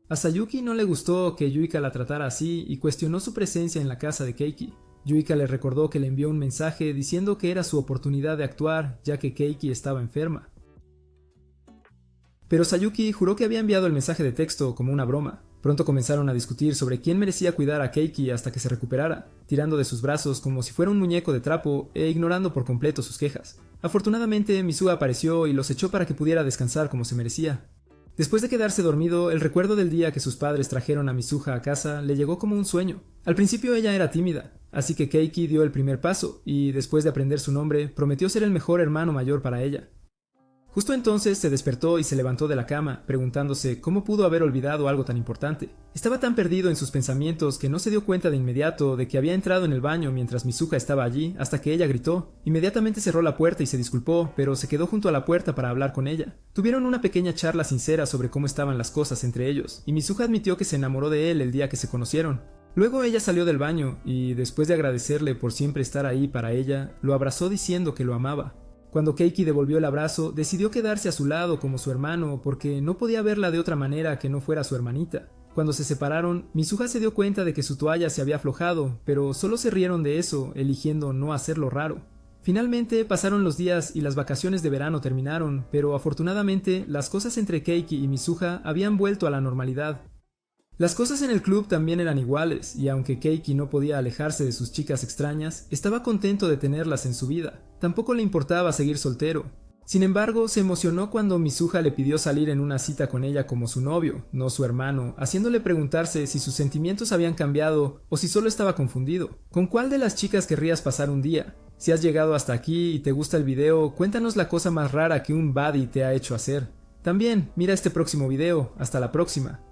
A Sayuki no le gustó que Yuika la tratara así y cuestionó su presencia en la casa de Keiki. Yuika le recordó que le envió un mensaje diciendo que era su oportunidad de actuar, ya que Keiki estaba enferma. Pero Sayuki juró que había enviado el mensaje de texto como una broma. Pronto comenzaron a discutir sobre quién merecía cuidar a Keiki hasta que se recuperara, tirando de sus brazos como si fuera un muñeco de trapo e ignorando por completo sus quejas. Afortunadamente, Misuha apareció y los echó para que pudiera descansar como se merecía. Después de quedarse dormido, el recuerdo del día que sus padres trajeron a Mizuha a casa le llegó como un sueño. Al principio ella era tímida, así que Keiki dio el primer paso y, después de aprender su nombre, prometió ser el mejor hermano mayor para ella. Justo entonces se despertó y se levantó de la cama, preguntándose cómo pudo haber olvidado algo tan importante. Estaba tan perdido en sus pensamientos que no se dio cuenta de inmediato de que había entrado en el baño mientras Mizuha estaba allí, hasta que ella gritó. Inmediatamente cerró la puerta y se disculpó, pero se quedó junto a la puerta para hablar con ella. Tuvieron una pequeña charla sincera sobre cómo estaban las cosas entre ellos, y Mizuha admitió que se enamoró de él el día que se conocieron. Luego ella salió del baño y, después de agradecerle por siempre estar ahí para ella, lo abrazó diciendo que lo amaba. Cuando Keiki devolvió el abrazo, decidió quedarse a su lado como su hermano porque no podía verla de otra manera que no fuera su hermanita. Cuando se separaron, Mizuha se dio cuenta de que su toalla se había aflojado, pero solo se rieron de eso, eligiendo no hacerlo raro. Finalmente pasaron los días y las vacaciones de verano terminaron, pero afortunadamente las cosas entre Keiki y Mizuha habían vuelto a la normalidad. Las cosas en el club también eran iguales, y aunque Keiki no podía alejarse de sus chicas extrañas, estaba contento de tenerlas en su vida. Tampoco le importaba seguir soltero. Sin embargo, se emocionó cuando Mizuha le pidió salir en una cita con ella como su novio, no su hermano, haciéndole preguntarse si sus sentimientos habían cambiado o si solo estaba confundido. ¿Con cuál de las chicas querrías pasar un día? Si has llegado hasta aquí y te gusta el video, cuéntanos la cosa más rara que un buddy te ha hecho hacer. También, mira este próximo video. Hasta la próxima.